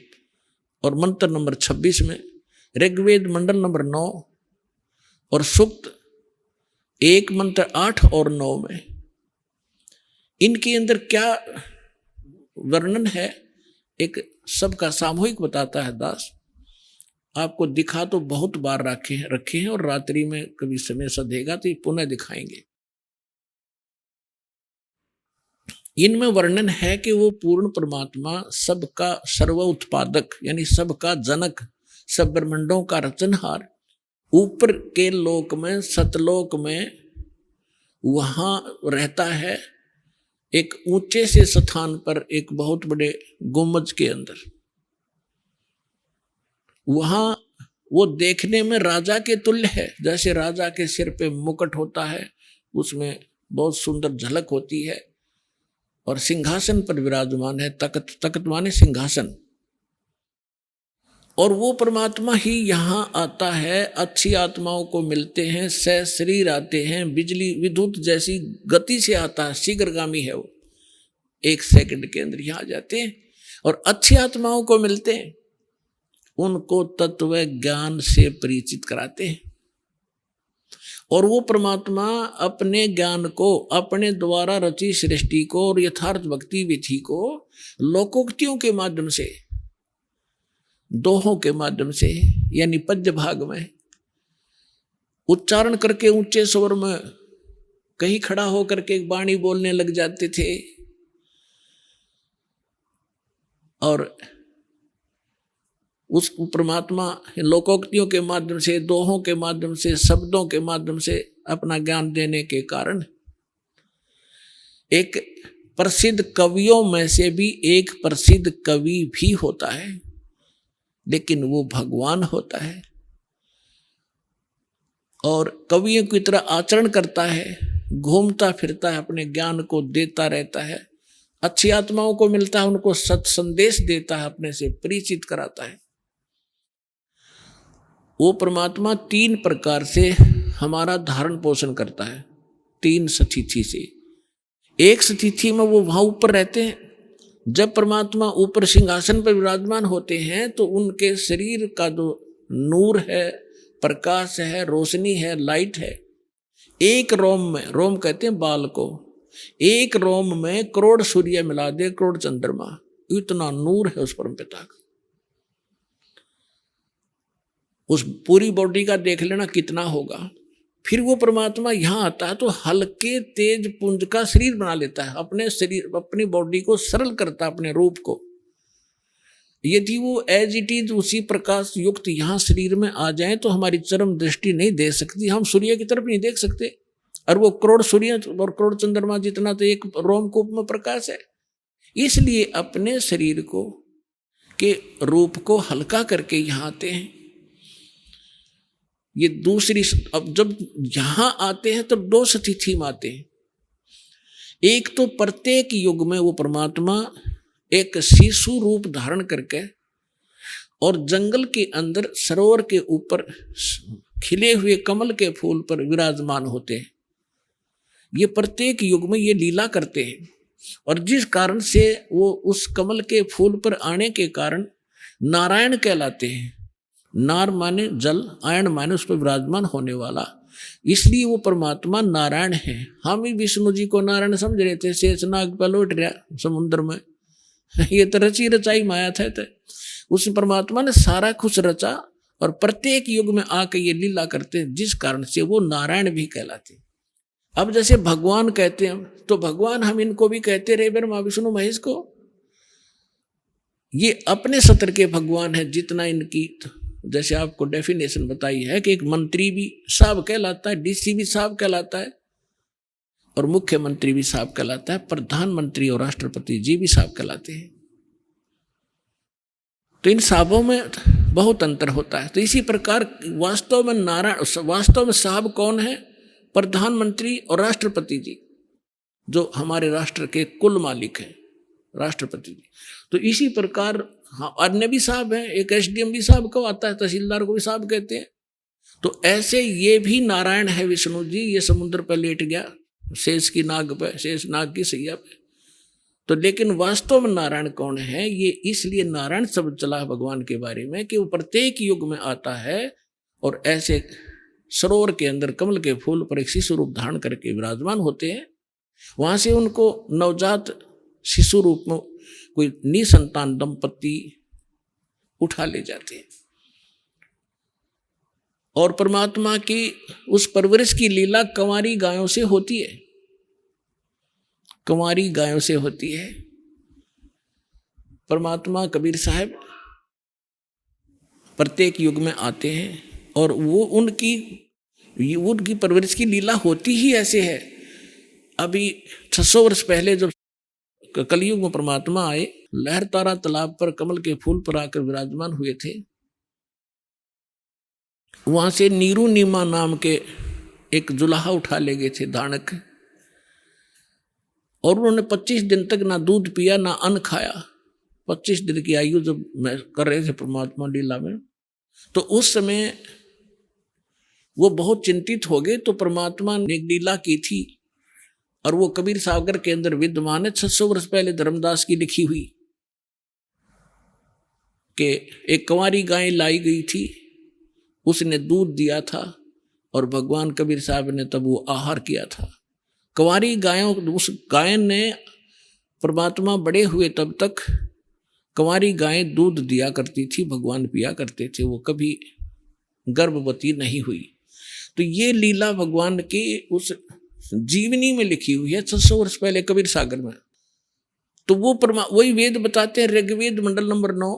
और मंत्र नंबर 26 में, ऋग्वेद मंडल नंबर 9 और सूक्त 1 मंत्र 8 और 9 में। इनके अंदर क्या वर्णन है, एक सबका सामूहिक बताता है दास। आपको दिखा तो बहुत बार रखे हैं, और रात्रि में कभी समय सधेगा तो पुनः दिखाएंगे। इनमें वर्णन है कि वो पूर्ण परमात्मा सबका सर्व उत्पादक यानी सबका जनक, सब ब्रह्मांडों का रचनहार, ऊपर के लोक में सतलोक में वहां रहता है, एक ऊंचे से स्थान पर एक बहुत बड़े गुम्बज के अंदर। वहां वो देखने में राजा के तुल्य है, जैसे राजा के सिर पे मुकुट होता है, उसमें बहुत सुंदर झलक होती है, और सिंहासन पर विराजमान है। तख्त, तख्त माने सिंहासन। और वो परमात्मा ही यहाँ आता है, अच्छी आत्माओं को मिलते हैं, शरीर आते हैं, बिजली विद्युत जैसी गति से आता है, शीघ्रगामी है वो, 1 सेकंड के अंदर यहाँ आ जाते हैं और अच्छी आत्माओं को मिलते हैं, उनको तत्व ज्ञान से परिचित कराते हैं। और वो परमात्मा अपने ज्ञान को, अपने द्वारा रची सृष्टि को और यथार्थ भक्ति विधि को लोकोक्तियों के माध्यम से, दोहों के माध्यम से, यानी पद्य भाग में उच्चारण करके ऊंचे स्वर में कहीं खड़ा होकर के एक वाणी बोलने लग जाते थे, और उस परमात्मा लोकोक्तियों के माध्यम से, दोहों के माध्यम से, शब्दों के माध्यम से अपना ज्ञान देने के कारण एक प्रसिद्ध कवियों में से भी एक प्रसिद्ध कवि भी होता है, लेकिन वो भगवान होता है और कवियों की तरह आचरण करता है, घूमता फिरता है, अपने ज्ञान को देता रहता है, अच्छी आत्माओं को मिलता है, उनको सत संदेश देता है, अपने से परिचित कराता है। वो परमात्मा 3 प्रकार से हमारा धारण पोषण करता है, 3 स्थिति से। एक स्थिति में वो वहां ऊपर रहते हैं, जब परमात्मा ऊपर सिंहासन पर विराजमान होते हैं तो उनके शरीर का जो नूर है, प्रकाश है, रोशनी है, लाइट है, एक रोम में, रोम कहते हैं बाल को, एक रोम में करोड़ सूर्य मिला दे, करोड़ चंद्रमा, इतना नूर है उस परमपिता का। उस पूरी बॉडी का देख लेना कितना होगा। फिर वो परमात्मा यहाँ आता है तो हल्के तेज पुंज का शरीर बना लेता है, अपने शरीर, अपनी बॉडी को सरल करता है, अपने रूप को। यदि वो एज इट इज उसी प्रकाश युक्त यहाँ शरीर में आ जाए तो हमारी चरम दृष्टि नहीं दे सकती, हम सूर्य की तरफ नहीं देख सकते, और वो करोड़ सूर्य और करोड़ चंद्रमा जितना तो एक रोमकूप में प्रकाश है। इसलिए अपने शरीर को के रूप को हल्का करके यहाँ आते हैं। ये दूसरी, अब जब यहां आते हैं तब 2 स्थिति में आते हैं। एक तो प्रत्येक युग में वो परमात्मा एक शिशु रूप धारण करके और जंगल के अंदर सरोवर के ऊपर खिले हुए कमल के फूल पर विराजमान होते हैं। ये प्रत्येक युग में ये लीला करते हैं, और जिस कारण से वो उस कमल के फूल पर आने के कारण नारायण कहलाते हैं। नार माने जल, आयन माने उस पर विराजमान होने वाला, इसलिए वो परमात्मा नारायण है। हम ही विष्णु जी को नारायण समझ रहे थे, शेषनाग पर लौट रहा समुद्र में, ये तो रची रचाई माया था। तो उस परमात्मा ने सारा कुछ रचा और प्रत्येक युग में आके ये लीला करते हैं, जिस कारण से वो नारायण भी कहलाते। अब जैसे भगवान कहते हैं तो भगवान हम इनको भी कहते रहे, ब्रह्मा विष्णु महेश को। ये अपने सत्र के भगवान है, जितना इनकी जैसे आपको डेफिनेशन बताई है कि एक मंत्री भी साहब कहलाता है, डीसी भी साहब कहलाता है, और मुख्यमंत्री भी साहब कहलाता है, प्रधानमंत्री और राष्ट्रपति जी भी साहब कहलाते हैं। तो इन साहबों में बहुत अंतर होता है। तो इसी प्रकार वास्तव में नारायण, वास्तव में साहब कौन है? प्रधानमंत्री और राष्ट्रपति जी, जो हमारे राष्ट्र के कुल मालिक हैं, राष्ट्रपति जी। तो इसी प्रकार हाँ, अन्य भी साहब हैं, एक एसडीएम भी साहब को आता है, तहसीलदार को भी साहब कहते हैं। तो ऐसे ये भी नारायण है विष्णु जी। ये समुद्र पर लेट गया शेष की नाग पे, शेष नाग की सैया पे। तो लेकिन वास्तव में नारायण कौन है? ये इसलिए नारायण शब्द चला है भगवान के बारे में कि वो प्रत्येक युग में आता है और ऐसे सरोवर के अंदर कमल के फूल पर एक शिशु रूप धारण करके विराजमान होते हैं। वहां से उनको नवजात शिशु रूप में कोई निसंतान दंपति उठा ले जाते हैं और परमात्मा की उस परवरिश की लीला कंवारी गायों से होती है। कंवारी गायों से होती है। परमात्मा कबीर साहब प्रत्येक युग में आते हैं और वो उनकी परवरिश की लीला होती ही ऐसे है। अभी 600 वर्ष पहले जब कलयुग में परमात्मा आए, लहरतारा तालाब पर कमल के फूल पर आकर विराजमान हुए थे। वहां से नीरू नीमा नाम के एक जुलाहा उठा ले गए थे दानक, और उन्होंने 25 दिन तक ना दूध पिया ना अन्न खाया। 25 दिन की आयु जब मैं कर रहे थे परमात्मा लीला में, तो उस समय वो बहुत चिंतित हो गए। तो परमात्मा ने एक लीला की थी और वो कबीर सागर के अंदर विद्यमान है। 600 वर्ष पहले धर्मदास की लिखी हुई कि एक कंवारी गाय लाई गई थी, उसने दूध दिया था और भगवान कबीर साहब ने तब वो आहार किया था। कंवारी गायों, उस गाय ने परमात्मा बड़े हुए तब तक कंवारी गायें दूध दिया करती थी, भगवान पिया करते थे, वो कभी गर्भवती नहीं हुई। तो ये लीला भगवान की उस जीवनी में लिखी हुई है 600 वर्ष पहले कबीर सागर में। तो वो वही वेद बताते हैं, ऋग्वेद मंडल नंबर 9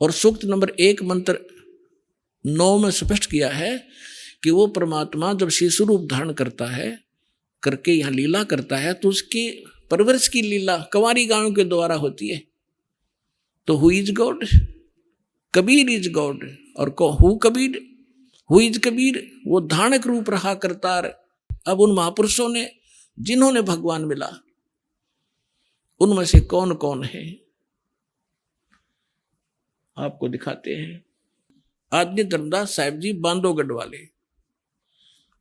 और सूक्त नंबर 1 मंत्र 9 में स्पष्ट किया है कि वो परमात्मा जब शिशु रूप धारण करता है, करके यहाँ लीला करता है, तो उसकी परवरिश की लीला कंवारी गायों के द्वारा होती है। तो who is God? Kabir is God. और who Kabir? Who is Kabir? वो धानक रूप रहा करतार। अब उन महापुरुषों ने जिन्होंने भगवान मिला, उनमें से कौन कौन है आपको दिखाते हैं। आदरणीय धर्मदास साहिब जी बांधोगढ़ वाले,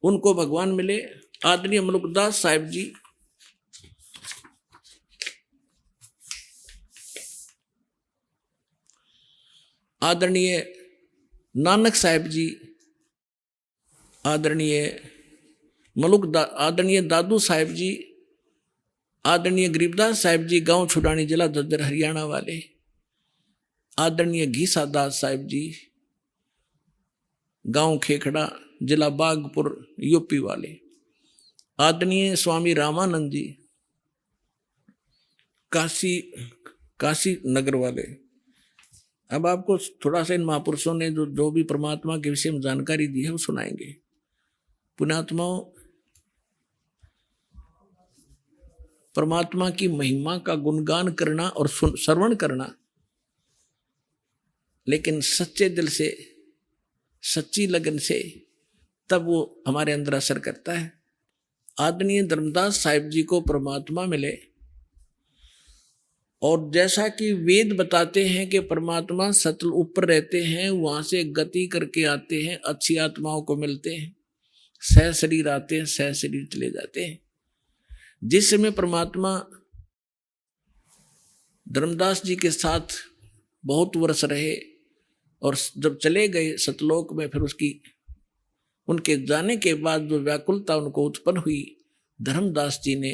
उनको भगवान मिले। आदरणीय मलुकदास साहिब जी, आदरणीय नानक साहिब जी, आदरणीय आदरणीय दादू साहिब जी, आदरणीय गरीबदास साहिब जी गांव छुड़ानी जिला दद्दर हरियाणा वाले, आदरणीय घीसा दास साहिब जी गांव खेखड़ा जिला बागपुर यूपी वाले, आदरणीय स्वामी रामानंद जी काशी नगर वाले। अब आपको थोड़ा सा इन महापुरुषों ने जो भी परमात्मा के विषय में जानकारी दी है वो सुनाएंगे। पुण्यात्माओं, परमात्मा की महिमा का गुणगान करना और श्रवण करना, लेकिन सच्चे दिल से, सच्ची लगन से, तब वो हमारे अंदर असर करता है। आदरणीय धर्मदास साहिब जी को परमात्मा मिले, और जैसा कि वेद बताते हैं कि परमात्मा सतल ऊपर रहते हैं, वहां से गति करके आते हैं, अच्छी आत्माओं को मिलते हैं, सह शरीर आते हैं, सह शरीर चले जाते हैं। जिस समय परमात्मा धर्मदास जी के साथ बहुत वर्ष रहे और जब चले गए सतलोक में, फिर उनके जाने के बाद जो व्याकुलता उनको उत्पन्न हुई, धर्मदास जी ने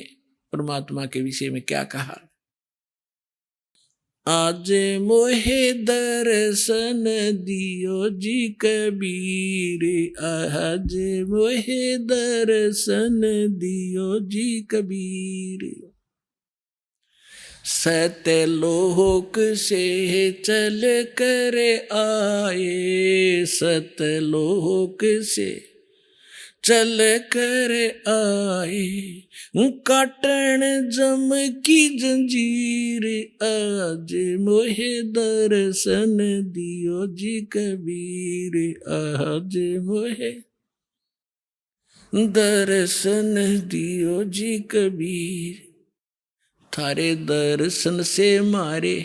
परमात्मा के विषय में क्या कहा। आज मोहे दर्शन दियो जी कबीर, आज मोहे दर्शन दियो जी कबीर। सतलोक से चल कर आए, सतलोक से चल कर आए, काटन जम की जंजीर, आज मोहे दर्शन दियो जी कबीर, आज मोहे दर्शन दियो जी कबीर। थारे दर्शन से मारे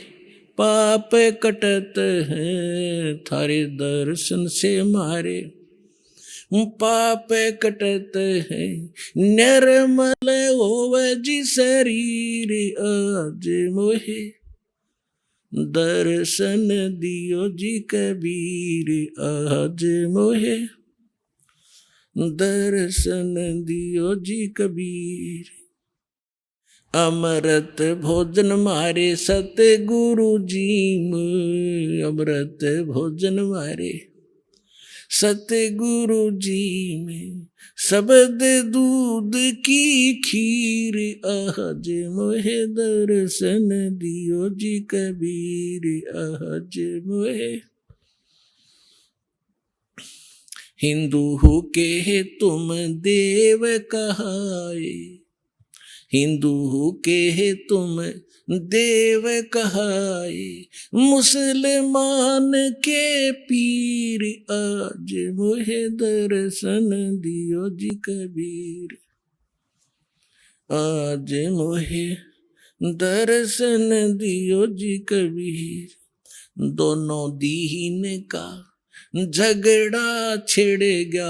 पाप कटत हैं, थारे दर्शन से मारे पाप कटत है, निर्मल होवे जी शरीर, आज मोहे दर्शन दियो जी कबीर, आज मोहे दर्शन दियो जी कबीर। अमृत भोजन मारे सतगुरु जी में, अमृत भोजन मारे सतगुरु जी में शब्द दूध की खीर, आज मोहे दर्शन दियो जी कबीर, आज मोहे। हिंदू हो के तुम देव कहाए, हिंदू हो के तुम देव कहाए, मुसलमान के पीर, आज मोहे दर्शन दियो जी कबीर, आज मोहे दर्शन दियो जी कबीर। दोनों दीन का झगड़ा छिड़ गया,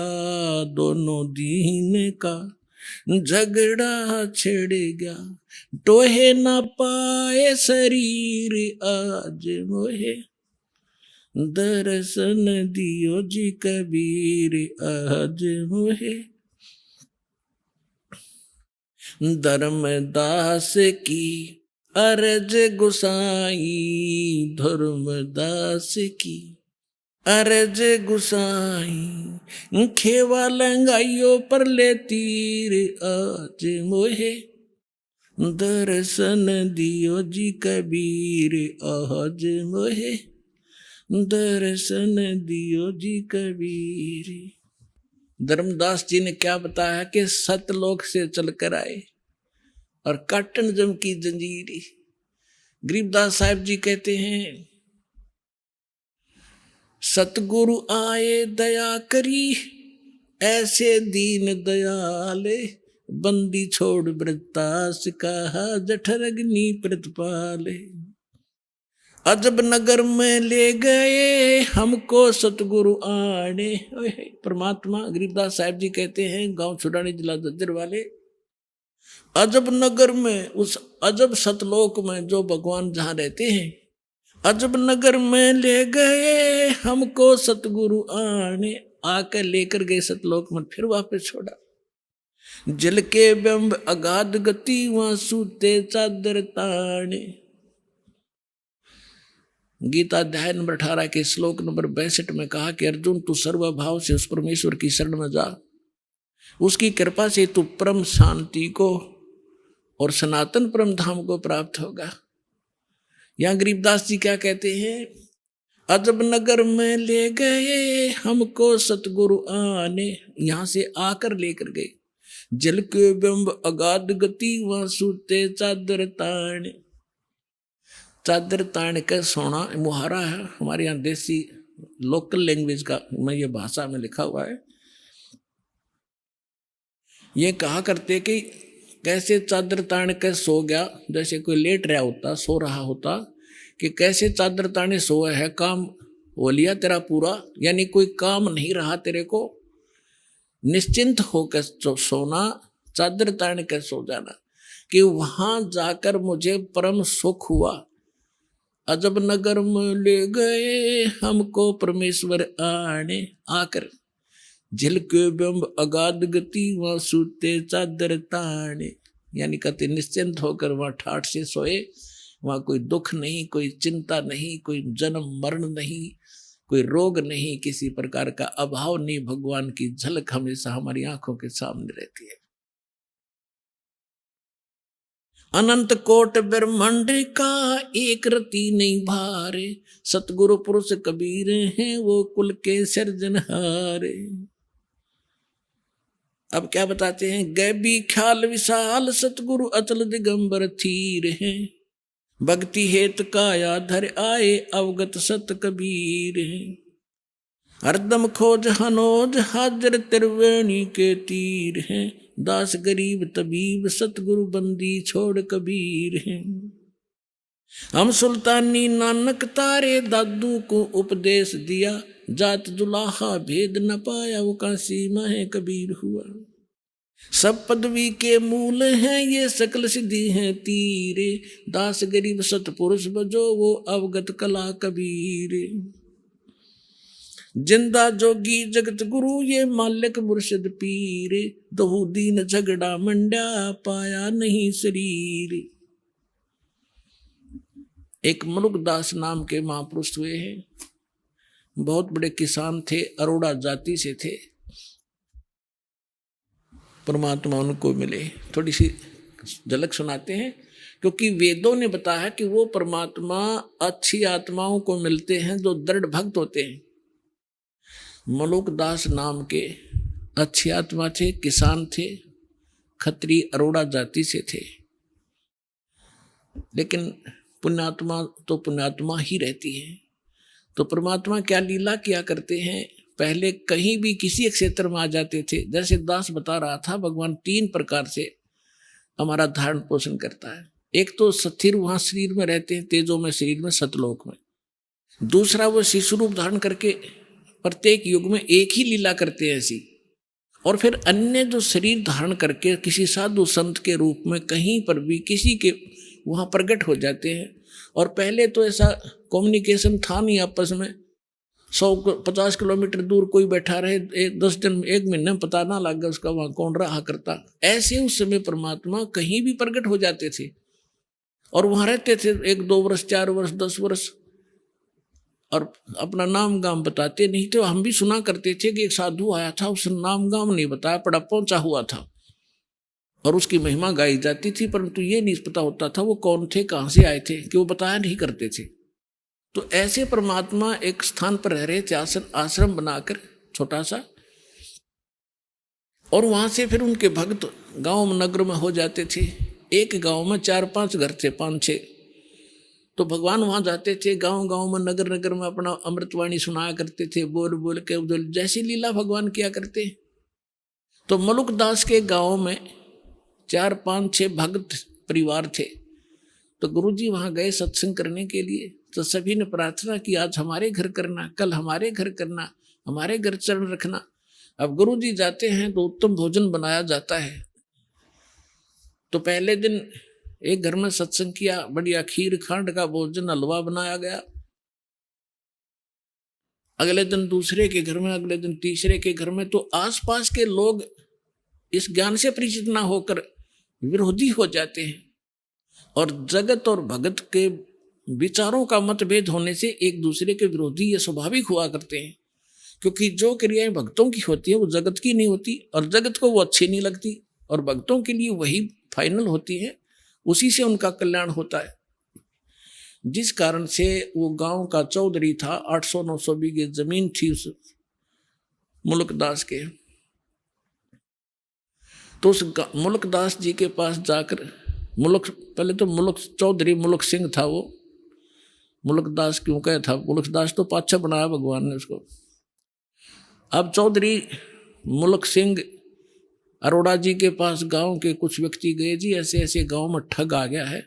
दोनों दीन का झगड़ा छिड़ गया, टोहे न पाए शरीर, आज मोहे दर्शन दियो जी कबीर, आज मोहे। धर्मदास की अर्ज गुसाई, धर्मदास की अर्ज गुसाई, खेवा लंगाइयो पर ले तीर, आज मोहे दर्शन दियो जी कबीर, आज मोहे दर्शन दियो जी कबीर। धर्मदास जी ने क्या बताया कि सतलोक से चलकर आए और काटन जम की जंजीरी। गरीबदास साहब जी कहते हैं, सतगुरु आए दया करी, ऐसे दीन दयाले, बंदी छोड़ व्रतास कहा, जठर अग्नि प्रतिपाले। अजब नगर में ले गए हमको सतगुरु आने। परमात्मा गरीबदास साहब जी कहते हैं, गांव छुड़ानी जिला दद्दर वाले, अजब नगर में, उस अजब सतलोक में जो भगवान जहां रहते हैं, अजब नगर में ले गए हमको सतगुरु आने, आकर लेकर गए सतलोक में, फिर वापस छोड़ा। जल के बिंब अगाध गति, वहां सूते चादर ताने। गीता अध्याय नंबर 18 के श्लोक नंबर 62 में कहा कि अर्जुन तू सर्वभाव से उस परमेश्वर की शरण में जा, उसकी कृपा से तू परम शांति को और सनातन परम धाम को प्राप्त होगा। यहाँ गरीबदास जी क्या कहते हैं, अजब नगर में ले गए हमको सतगुरु आने, यहां से आकर लेकर गए। जल के बिंब अगाध गति, वहां सूते चादर ताने। चादर तान के सोना मुहारा है, हमारे यहाँ देसी लोकल लैंग्वेज का, मैं ये भाषा में लिखा हुआ है। ये कहा करते कि कैसे चादर तान के सो गया, जैसे कोई लेट रहा होता, सो रहा होता, कि कैसे चादर ताने सोया है, काम हो लिया तेरा पूरा, यानी कोई काम नहीं रहा तेरे को, निश्चिंत होकर सोना, चादर तान के सो जाना, कि वहां जाकर मुझे परम सुख हुआ। अजब नगर में ले गए हमको परमेश्वर आने, आकर झिल के बिंब अगाध गति, वहां सूते चादर ताने, यानी कहते निश्चिंत होकर वहां ठाठ से सोए, वहां कोई दुख नहीं, कोई चिंता नहीं, कोई जन्म मरण नहीं, कोई रोग नहीं, किसी प्रकार का अभाव नहीं, भगवान की झलक हमेशा हमारी आंखों के सामने रहती है। अनंत कोट ब्रह्मांड का एक रति नहीं भारे, सतगुरु पुरुष कबीर हैं वो कुल के सिरजनहारे। अब क्या बताते हैं, गैबी ख्याल विशाल सतगुरु अचल दिगंबर थीर हैं, भक्ति हेत काया धर आए अवगत सत कबीर हैं। हरदम खोज हनोज हाजर त्रिवेणी के तीर हैं, दास गरीब तबीब सतगुरु बंदी छोड़ कबीर हैं। हम सुल्तानी नानक तारे दादू को उपदेश दिया, जात जुलाहा भेद न पाया वो काशी में कबीर हुआ। सब पदवी के मूल हैं ये सकल सिद्धि हैं तीरे, दास गरीब सतपुरुष बजो वो अवगत कला कबीर। जिंदा जोगी जगत गुरु ये मालिक मुर्शिद पीर, दहु दीन झगड़ा मंडा पाया नहीं शरीर। एक मलुकदास नाम के महापुरुष हुए हैं। बहुत बड़े किसान थे, अरोड़ा जाति से थे। परमात्मा उनको मिले। थोड़ी सी झलक सुनाते हैं, क्योंकि वेदों ने बताया कि वो परमात्मा अच्छी आत्माओं को मिलते हैं जो दृढ़ भक्त होते हैं। मलुकदास नाम के अच्छी आत्मा थे, किसान थे, खत्री अरोड़ा जाति से थे। लेकिन पुण्यात्मा तो पुण्यात्मा ही रहती है। तो परमात्मा क्या लीला किया करते हैं, पहले कहीं भी किसी एक क्षेत्र में आ जाते थे। जैसे दास बता रहा था, भगवान 3 प्रकार से हमारा धारण पोषण करता है। एक तो स्थिर वहां शरीर में रहते हैं, तेजो में शरीर में, सतलोक में। दूसरा वो शिशु रूप धारण करके प्रत्येक युग में एक ही लीला करते हैं ऐसी। और फिर अन्य जो शरीर धारण करके किसी साधु संत के रूप में कहीं पर भी किसी के वहां प्रकट हो जाते हैं। और पहले तो ऐसा कम्युनिकेशन था नहीं आपस में, 150 किलोमीटर दूर कोई बैठा रहे, 10 दिन 1 महीने में पता ना लग गया उसका वहां कौन रहा करता। ऐसे उस समय परमात्मा कहीं भी प्रकट हो जाते थे और वहां रहते थे 1-2 वर्ष, 4 वर्ष, 10 वर्ष, और अपना नाम गाम बताते नहीं थे। हम भी सुना करते थे कि एक साधु आया था, उसने नाम गाम नहीं बताया, पड़ा पहुंचा हुआ था और उसकी महिमा गाई जाती थी, परंतु ये नहीं पता होता था वो कौन थे, कहाँ से आए थे, कि वो बताया नहीं करते थे। तो ऐसे परमात्मा एक स्थान पर रह रहे थे, आश्रम बनाकर छोटा सा, और वहां से फिर उनके भक्त गांव में नगर में हो जाते थे। एक गांव में 4-5 घर थे, 5-6। तो भगवान वहां जाते थे, गांव गांव में, नगर नगर में अपना अमृतवाणी सुनाया करते थे, बोल बोल के जैसी लीला भगवान किया करते। तो मलुकदास के गांव में 4-5-6 भक्त परिवार थे। तो गुरुजी वहां गए सत्संग करने के लिए। तो सभी ने प्रार्थना की, आज हमारे घर करना, कल हमारे घर करना, हमारे घर चरण रखना। अब गुरुजी जाते हैं तो उत्तम भोजन बनाया जाता है। तो पहले दिन एक घर में सत्संग किया, बढ़िया खीर खांड का भोजन, हलवा बनाया गया। अगले दिन दूसरे के घर में, अगले दिन तीसरे के घर में। तो आसपास के लोग इस ज्ञान से परिचित ना होकर विरोधी हो जाते हैं, और जगत और भगत के विचारों का मतभेद होने से एक दूसरे के विरोधी ये स्वाभाविक हुआ करते हैं। क्योंकि जो क्रियाएं भक्तों की होती है वो जगत की नहीं होती, और जगत को वो अच्छी नहीं लगती, और भक्तों के लिए वही फाइनल होती है, उसी से उनका कल्याण होता है। जिस कारण से वो गांव का चौधरी था, 800-900 बीघे जमीन थी उस मुल्कदास के। तो उस मुल्कदास जी के पास जाकर, पहले तो मुल्क चौधरी मुल्क सिंह था वो, मुल्कदास क्यों कहे था, मुल्कदास तो पाछा बनाया भगवान ने उसको। अब चौधरी मुल्क सिंह अरोड़ा जी के पास गांव के कुछ व्यक्ति गए, जी ऐसे ऐसे गांव में ठग आ गया है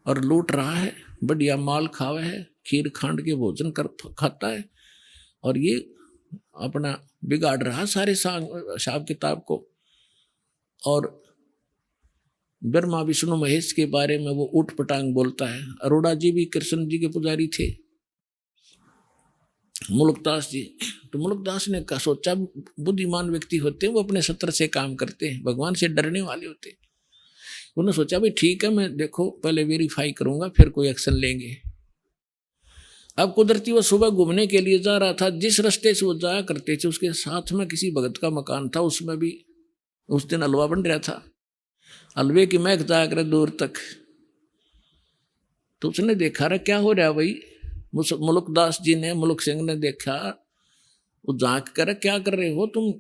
और लूट रहा है, बढ़िया माल खावे है, खीर खांड के भोजन खाता है, और ये अपना बिगाड़ रहा सारे हिसाब किताब को। और ब्रह्मा विष्णु महेश के बारे में वो उठ पटांग बोलता है। अरोड़ा जी भी कृष्ण जी के पुजारी थे, मुल्कदास जी। तो मुल्कदास ने सोचा, बुद्धिमान व्यक्ति होते हैं वो अपने सत्र से काम करते हैं, भगवान से डरने वाले होते हैं। उन्होंने सोचा भाई ठीक है, मैं देखो पहले वेरीफाई करूंगा, फिर कोई एक्शन लेंगे। अब कुदरती वो सुबह घूमने के लिए जा रहा था, जिस रास्ते से वो जाया करते थे उसके साथ में किसी भगत का मकान था, उसमें भी उस दिन हलवा बन रहा था, हलवे की महक जाया करे दूर तक। तो उसने देखा रहा क्या हो रहा भाई, मुल्कदास जी ने, मुल्क सिंह ने देखा, वो झांक कर क्या कर रहे हो तुम,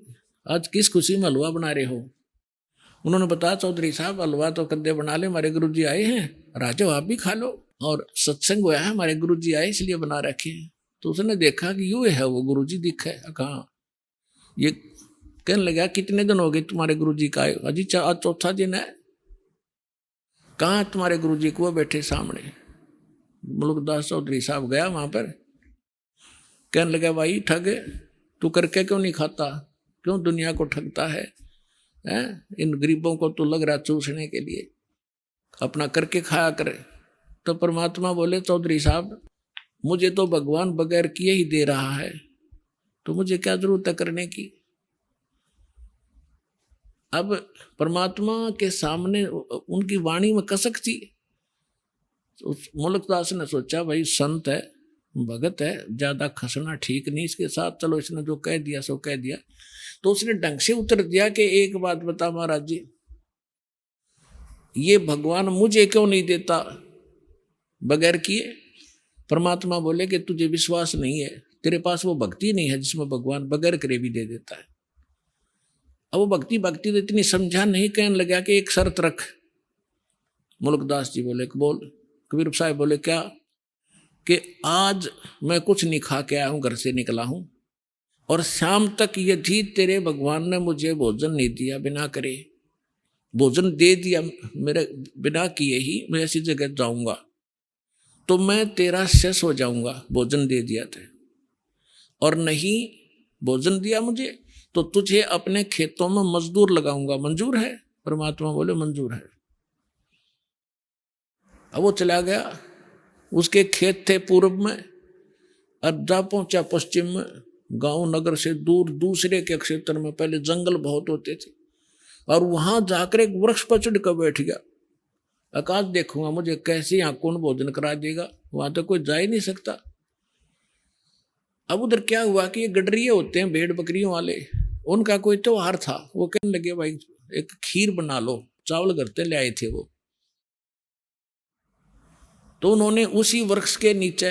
आज किस खुशी में हलवा बना रहे हो। उन्होंने बताया चौधरी साहब हलवा तो कद्दे बना ले, हमारे गुरुजी आए हैं, राजो आप भी खा लो, और सत्संग हुआ है, हमारे गुरुजी आए इसलिए बना रखे हैं। तो उसने देखा कि यूँ है वो गुरुजी दिखे, कहाँ ये कहने लगा कितने दिन हो गए तुम्हारे गुरुजी का आए, अजी आज चौथा दिन है, कहाँ तुम्हारे गुरुजी को, बैठे सामने। मुल्कदास चौधरी साहब गया वहां पर, कहने लगा भाई ठग, तू करके क्यों नहीं खाता, क्यों दुनिया को ठगता है, इन गरीबों को तो लग रहा चूसने के लिए, अपना करके खाया करे। तो परमात्मा बोले चौधरी साहब मुझे तो भगवान बगैर किए ही दे रहा है, तो मुझे क्या जरूरत है करने की। अब परमात्मा के सामने उनकी वाणी में कसक थी। उस मुल्कदास ने सोचा भाई संत है, भगत है, ज्यादा खसना ठीक नहीं इसके साथ, चलो इसने जो कह दिया सो कह दिया। तो उसने ढंग से उत्तर दिया कि एक बात बता महाराज जी, ये भगवान मुझे क्यों नहीं देता बगैर किए? परमात्मा बोले कि तुझे विश्वास नहीं है, तेरे पास वो भक्ति नहीं है जिसमें भगवान बगैर करे भी दे देता है। अब वो भक्ति भक्ति तो इतनी समझा नहीं, कहने लगा कि एक शर्त रख। मुल्कदास जी बोले बोल। कबीर साहब बोले क्या? कि आज मैं कुछ नहीं खा के आया हूं, घर से निकला हूं, और शाम तक यदि तेरे भगवान ने मुझे भोजन नहीं दिया, बिना करे भोजन दे दिया मेरे बिना किए ही मैं ऐसी जगह जाऊंगा, तो मैं तेरा शेष हो जाऊंगा, भोजन दे दिया था। और नहीं भोजन दिया मुझे तो तुझे अपने खेतों में मजदूर लगाऊंगा, मंजूर है? परमात्मा बोले मंजूर है। अब वो चला गया, उसके खेत थे पूर्व में, अद्दा पहुंचा पश्चिम में, गांव नगर से दूर दूसरे के क्षेत्र में। पहले जंगल बहुत होते थे, और वहां जाकर एक वृक्ष पर चढ़ कर बैठ गया। आकाश देखूंगा, मुझे कैसे यहाँ कौन भोजन करा देगा, वहां तो कोई जा ही नहीं सकता। अब उधर क्या हुआ कि ये गडरिये होते हैं भेड़ बकरियों वाले, उनका कोई त्योहार था। वो कहने लगे भाई एक खीर बना लो, चावल घर से ले आए थे वो। तो उन्होंने उसी वृक्ष के नीचे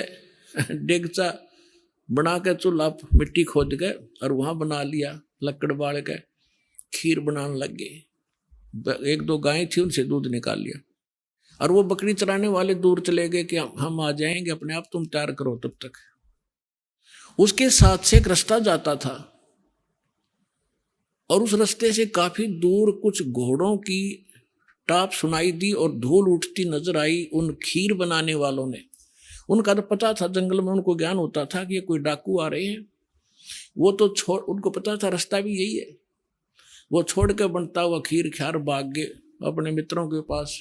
डेगचा बना के चूल्हा मिट्टी खोद के और वहां बना लिया, लकड़ बाल के खीर बनाने लग गए। एक दो गायें थी, उनसे दूध निकाल लिया, और वो बकरी चराने वाले दूर चले गए कि हम आ जाएंगे, अपने आप तुम तैयार करो तब तक। उसके साथ से एक रास्ता जाता था, और उस रास्ते से काफी दूर कुछ घोड़ों की टाप सुनाई दी और धूल उठती नजर आई उन खीर बनाने वालों ने। उनका तो पता था, जंगल में उनको ज्ञान होता था कि ये कोई डाकू आ रहे हैं। वो तो उनको पता था रास्ता भी यही है। वो छोड़ के बनता हुआ खीर ख्यार भाग गए अपने मित्रों के पास।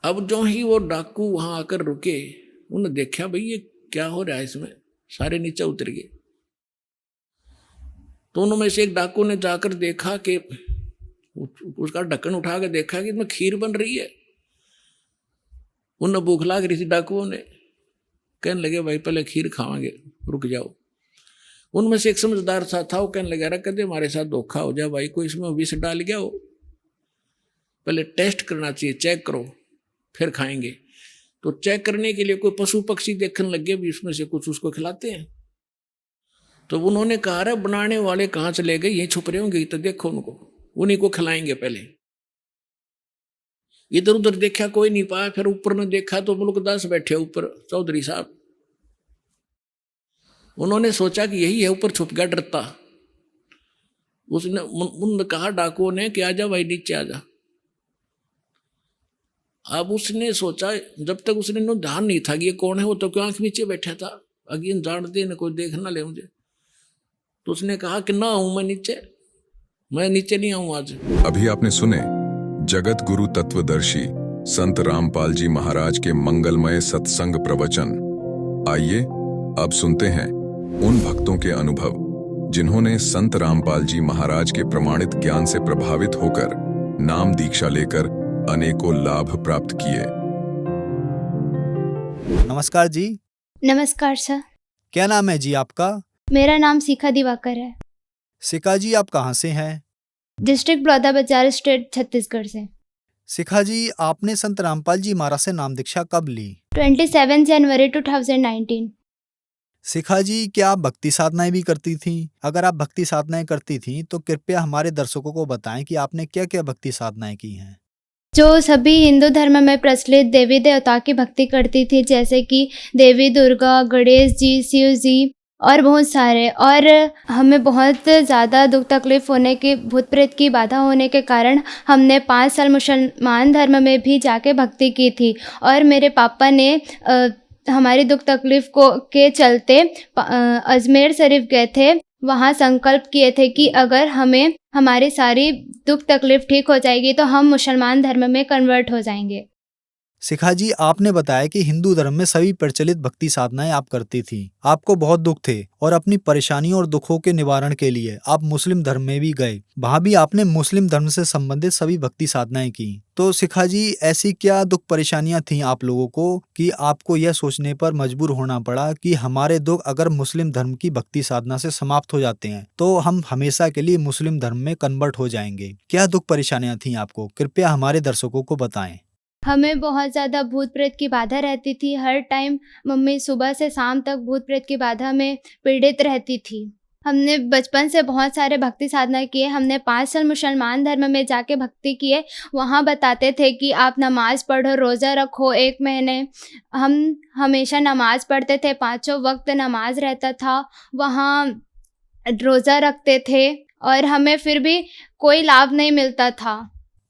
अब जो ही वो डाकू वहां आकर रुके, उन्होंने देखा भाई ये क्या हो रहा है इसमें, सारे नीचे उतर गए। दोनों में से एक डाकू ने जाकर देखा कि उसका ढक्कन उठा के देखा कि इसमें खीर बन रही है। उन्हें भूख लग रही थी डाकुओं ने, कहने लगे भाई पहले खीर खावांगे, रुक जाओ। उनमें से एक समझदार सा था, वो कहने लगा रहा कदे हमारे साथ धोखा हो जाए भाई, कोई इसमें विष डाल गया हो, पहले टेस्ट करना चाहिए, चेक करो फिर खाएंगे। तो चेक करने के लिए कोई पशु पक्षी देखने लगे भी इसमें से कुछ उसको खिलाते हैं। तो उन्होंने कहा रहा बनाने वाले कहाँ चले गए, यहीं छुप रहे होंगे, तो देखो उनको, उन्हीं को खिलाएंगे पहले। इधर उधर देखा कोई नहीं पाया, फिर ऊपर ने देखा तो मुल्कदास बैठे ऊपर, चौधरी साहब। उन्होंने सोचा कि यही है, ऊपर छुप गया डरता। उन्होंने कहा डाकुओं ने कि आजा भाई नीचे आजा। अब उसने सोचा, जब तक उसने ध्यान नहीं था कि ये कौन है, वो तो क्यों आंख नीचे बैठा था, अगेन जानते न कोई देख ना ले मुझे। तो उसने कहा कि ना आऊं मैं नीचे, मैं नीचे नहीं आऊं आज। अभी आपने सुने जगत गुरु तत्वदर्शी संत रामपाल जी महाराज के मंगलमय सत्संग प्रवचन। आइए अब सुनते हैं उन भक्तों के अनुभव जिन्होंने संत रामपाल जी महाराज के प्रमाणित ज्ञान से प्रभावित होकर नाम दीक्षा लेकर अनेकों लाभ प्राप्त किए। नमस्कार जी। नमस्कार सर। क्या नाम है जी आपका? मेरा नाम शिखा दिवाकर है। शिखा जी आप कहाँ से हैं? डिस्ट्रिक्ट बलौदाबाजार, स्टेट छत्तीसगढ़ से। शिखा जी आपने संत रामपाल जी महाराज से नाम दीक्षा कब ली? 27 जनवरी 2019। शिखा जी क्या आप भक्ति साधनाएं भी करती थीं? अगर आप भक्ति साधनाएं करती थीं तो कृपया हमारे दर्शकों को बताएं कि आपने क्या क्या भक्ति साधनाएं की हैं। जो सभी हिंदू धर्म में प्रचलित देवी देवता की भक्ति करती थी, जैसे कि देवी दुर्गा, गणेश जी, शिव जी और बहुत सारे। और हमें बहुत ज़्यादा दुख तकलीफ होने की, भूत प्रेत की बाधा होने के कारण हमने 5 साल मुसलमान धर्म में भी जाके भक्ति की थी। और मेरे पापा ने हमारी दुख तकलीफ के चलते अजमेर शरीफ गए थे। वहाँ संकल्प किए थे कि अगर हमें हमारी सारी दुख तकलीफ ठीक हो जाएगी तो हम मुसलमान धर्म में कन्वर्ट हो जाएंगे। शिखा जी, आपने बताया कि हिंदू धर्म में सभी प्रचलित भक्ति साधनाएं आप करती थी। आपको बहुत दुख थे और अपनी परेशानियों और दुखों के निवारण के लिए आप मुस्लिम धर्म में भी गए। वहाँ भी आपने मुस्लिम धर्म से संबंधित सभी भक्ति साधनाएं की। तो शिखा जी, ऐसी क्या दुख परेशानियां थीं आप लोगों को कि आपको यह सोचने पर मजबूर होना पड़ा कि हमारे दुख अगर मुस्लिम धर्म की भक्ति साधना से समाप्त हो जाते हैं तो हम हमेशा के लिए मुस्लिम धर्म में कन्वर्ट हो जाएंगे? क्या दुख परेशानियां थीं आपको? कृपया हमारे दर्शकों को बताएं। हमें बहुत ज़्यादा भूत प्रेत की बाधा रहती थी। हर टाइम मम्मी सुबह से शाम तक भूत प्रेत की बाधा में पीड़ित रहती थी। हमने बचपन से बहुत सारे भक्ति साधना किए। हमने 5 साल मुसलमान धर्म में जाके भक्ति किए। वहाँ बताते थे कि आप नमाज़ पढ़ो, रोज़ा रखो 1 महीने। हम हमेशा नमाज़ पढ़ते थे, 5 वक्त नमाज़ रहता था। वहाँ रोज़ा रखते थे और हमें फिर भी कोई लाभ नहीं मिलता था।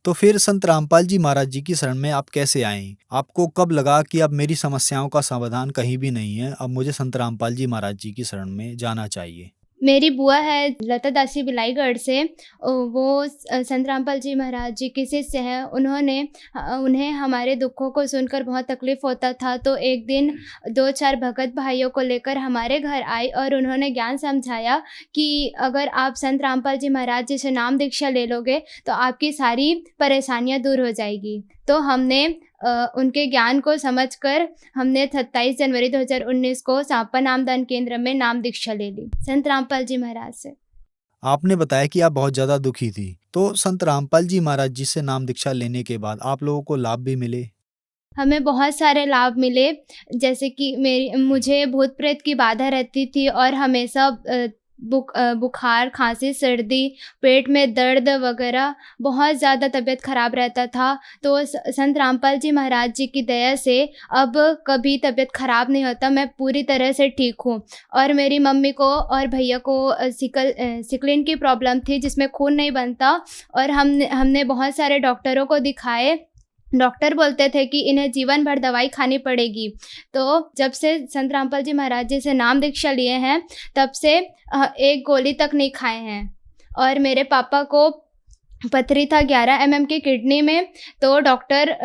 तो फिर संत रामपाल जी महाराज जी की शरण में आप कैसे आए? आपको कब लगा कि अब मेरी समस्याओं का समाधान कहीं भी नहीं है, अब मुझे संत रामपाल जी महाराज जी की शरण में जाना चाहिए? मेरी बुआ है लता दासी बिलाईगढ़ से, वो संत रामपाल जी महाराज जी के शिष्य हैं। उन्हें हमारे दुखों को सुनकर बहुत तकलीफ़ होता था, तो एक दिन 2-4 भगत भाइयों को लेकर हमारे घर आई और उन्होंने ज्ञान समझाया कि अगर आप संत रामपाल जी महाराज जी से नाम दीक्षा ले लोगे तो आपकी सारी परेशानियां दूर हो जाएगी। तो हमने उनके ज्ञान को समझकर हमने 27 जनवरी 2019 को सांपा नामदान केंद्र में नाम दीक्षा ले ली संत रामपाल जी महाराज से। आपने बताया कि आप बहुत ज़्यादा दुखी थी, तो संत रामपाल जी महाराज जी से नाम दीक्षा लेने के बाद आप लोगों को लाभ भी मिले? हमें बहुत सारे लाभ मिले, जैसे कि मुझे भूत प्रेत की बाधा रहती थी और हमेशा बुखार, खांसी, सर्दी, पेट में दर्द वगैरह, बहुत ज़्यादा तबीयत ख़राब रहता था। तो संत रामपाल जी महाराज जी की दया से अब कभी तबीयत ख़राब नहीं होता। मैं पूरी तरह से ठीक हूँ। और मेरी मम्मी को और भैया को सिकलिन की प्रॉब्लम थी जिसमें खून नहीं बनता, और हमने बहुत सारे डॉक्टरों को दिखाए। डॉक्टर बोलते थे कि इन्हें जीवन भर दवाई खानी पड़ेगी। तो जब से संत रामपाल जी महाराज जी से नाम दीक्षा लिए हैं तब से 1 गोली तक नहीं खाए हैं। और मेरे पापा को पथरी था 11 mm की किडनी में, तो डॉक्टर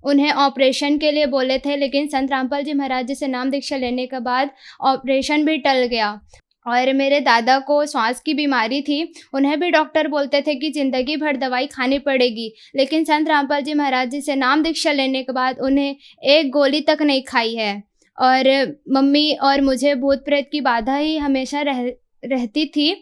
उन्हें ऑपरेशन के लिए बोले थे, लेकिन संत रामपाल जी महाराज जी से नाम दीक्षा लेने के बाद ऑपरेशन भी टल गया। और मेरे दादा को श्वास की बीमारी थी, उन्हें भी डॉक्टर बोलते थे कि ज़िंदगी भर दवाई खानी पड़ेगी, लेकिन संत रामपाल जी महाराज जी से नाम दीक्षा लेने के बाद उन्हें 1 गोली तक नहीं खाई है। और मम्मी और मुझे भूत प्रेत की बाधा ही हमेशा रहती थी,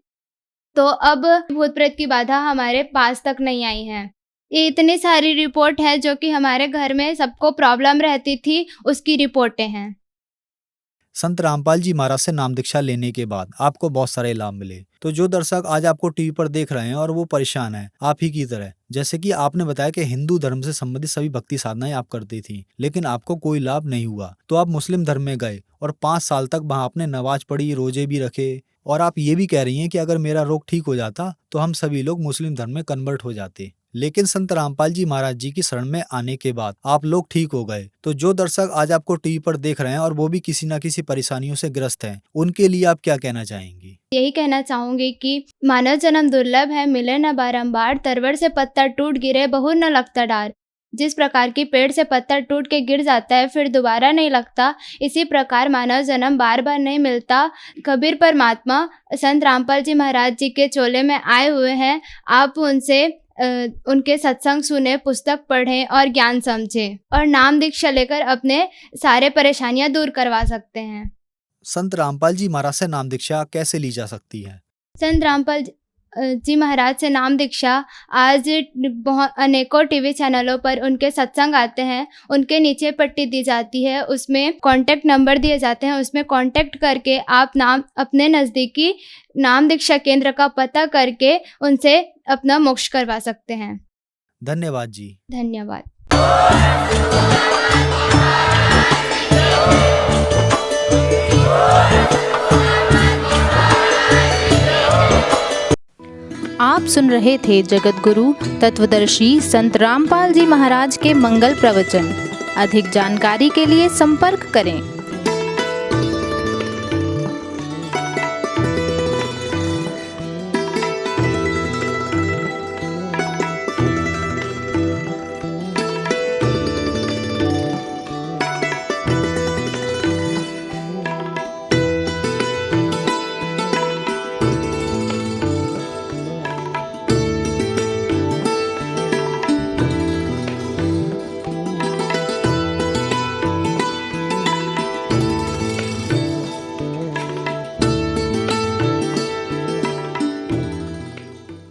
तो अब भूत प्रेत की बाधा हमारे पास तक नहीं आई है। ये इतनी सारी रिपोर्ट है जो कि हमारे घर में सबको प्रॉब्लम रहती थी, उसकी रिपोर्टें हैं। संत रामपाल जी महाराज से नाम दीक्षा लेने के बाद आपको बहुत सारे लाभ मिले। तो जो दर्शक आज आपको टीवी पर देख रहे हैं और वो परेशान हैं आप ही की तरह, जैसे कि आपने बताया कि हिंदू धर्म से संबंधित सभी भक्ति साधनाएं आप करती थी, लेकिन आपको कोई लाभ नहीं हुआ, तो आप मुस्लिम धर्म में गए और 5 साल तक वहाँ आपने नमाज पढ़ी, रोजे भी रखे, और आप ये भी कह रही हैं कि अगर मेरा रोग ठीक हो जाता तो हम सभी लोग मुस्लिम धर्म में कन्वर्ट हो जाते। लेकिन संत रामपाल जी महाराज जी की शरण में आने के बाद आप लोग ठीक हो गए। तो जो दर्शक आज आपको टीवी पर देख रहे हैं और वो भी किसी न किसी परेशानियों से ग्रस्त हैं, उनके लिए आप क्या कहना चाहेंगी? यही कहना चाहूंगी कि मानव जन्म दुर्लभ है, मिले न बारंबार, तरवर से पत्ता टूट गिरे बहु न लगता डार। जिस प्रकार की पेड़ से पत्ता टूट के गिर जाता है फिर दोबारा नहीं लगता, इसी प्रकार मानव जन्म बार बार नहीं मिलता। कबीर परमात्मा संत रामपाल जी महाराज जी के चोले में आए हुए हैं। आप उनसे उनके सत्संग सुने, पुस्तक पढ़ें और ज्ञान समझें, और नाम दीक्षा लेकर अपने सारे परेशानियां दूर करवा सकते हैं। संत रामपाल जी महाराज से नाम दीक्षा कैसे ली जा सकती है? संत रामपाल जी महाराज से नाम दीक्षा आज बहुत अनेकों टीवी चैनलों पर उनके सत्संग आते हैं। उनके नीचे पट्टी दी जाती है, उसमें कॉन्टैक्ट नंबर दिए जाते हैं, उसमें कॉन्टैक्ट करके आप अपने नज़दीकी नाम दीक्षा केंद्र का पता करके उनसे अपना मोक्ष करवा सकते हैं। धन्यवाद जी। धन्यवाद। आप सुन रहे थे जगत गुरु तत्वदर्शी संत रामपाल जी महाराज के मंगल प्रवचन। अधिक जानकारी के लिए संपर्क करें।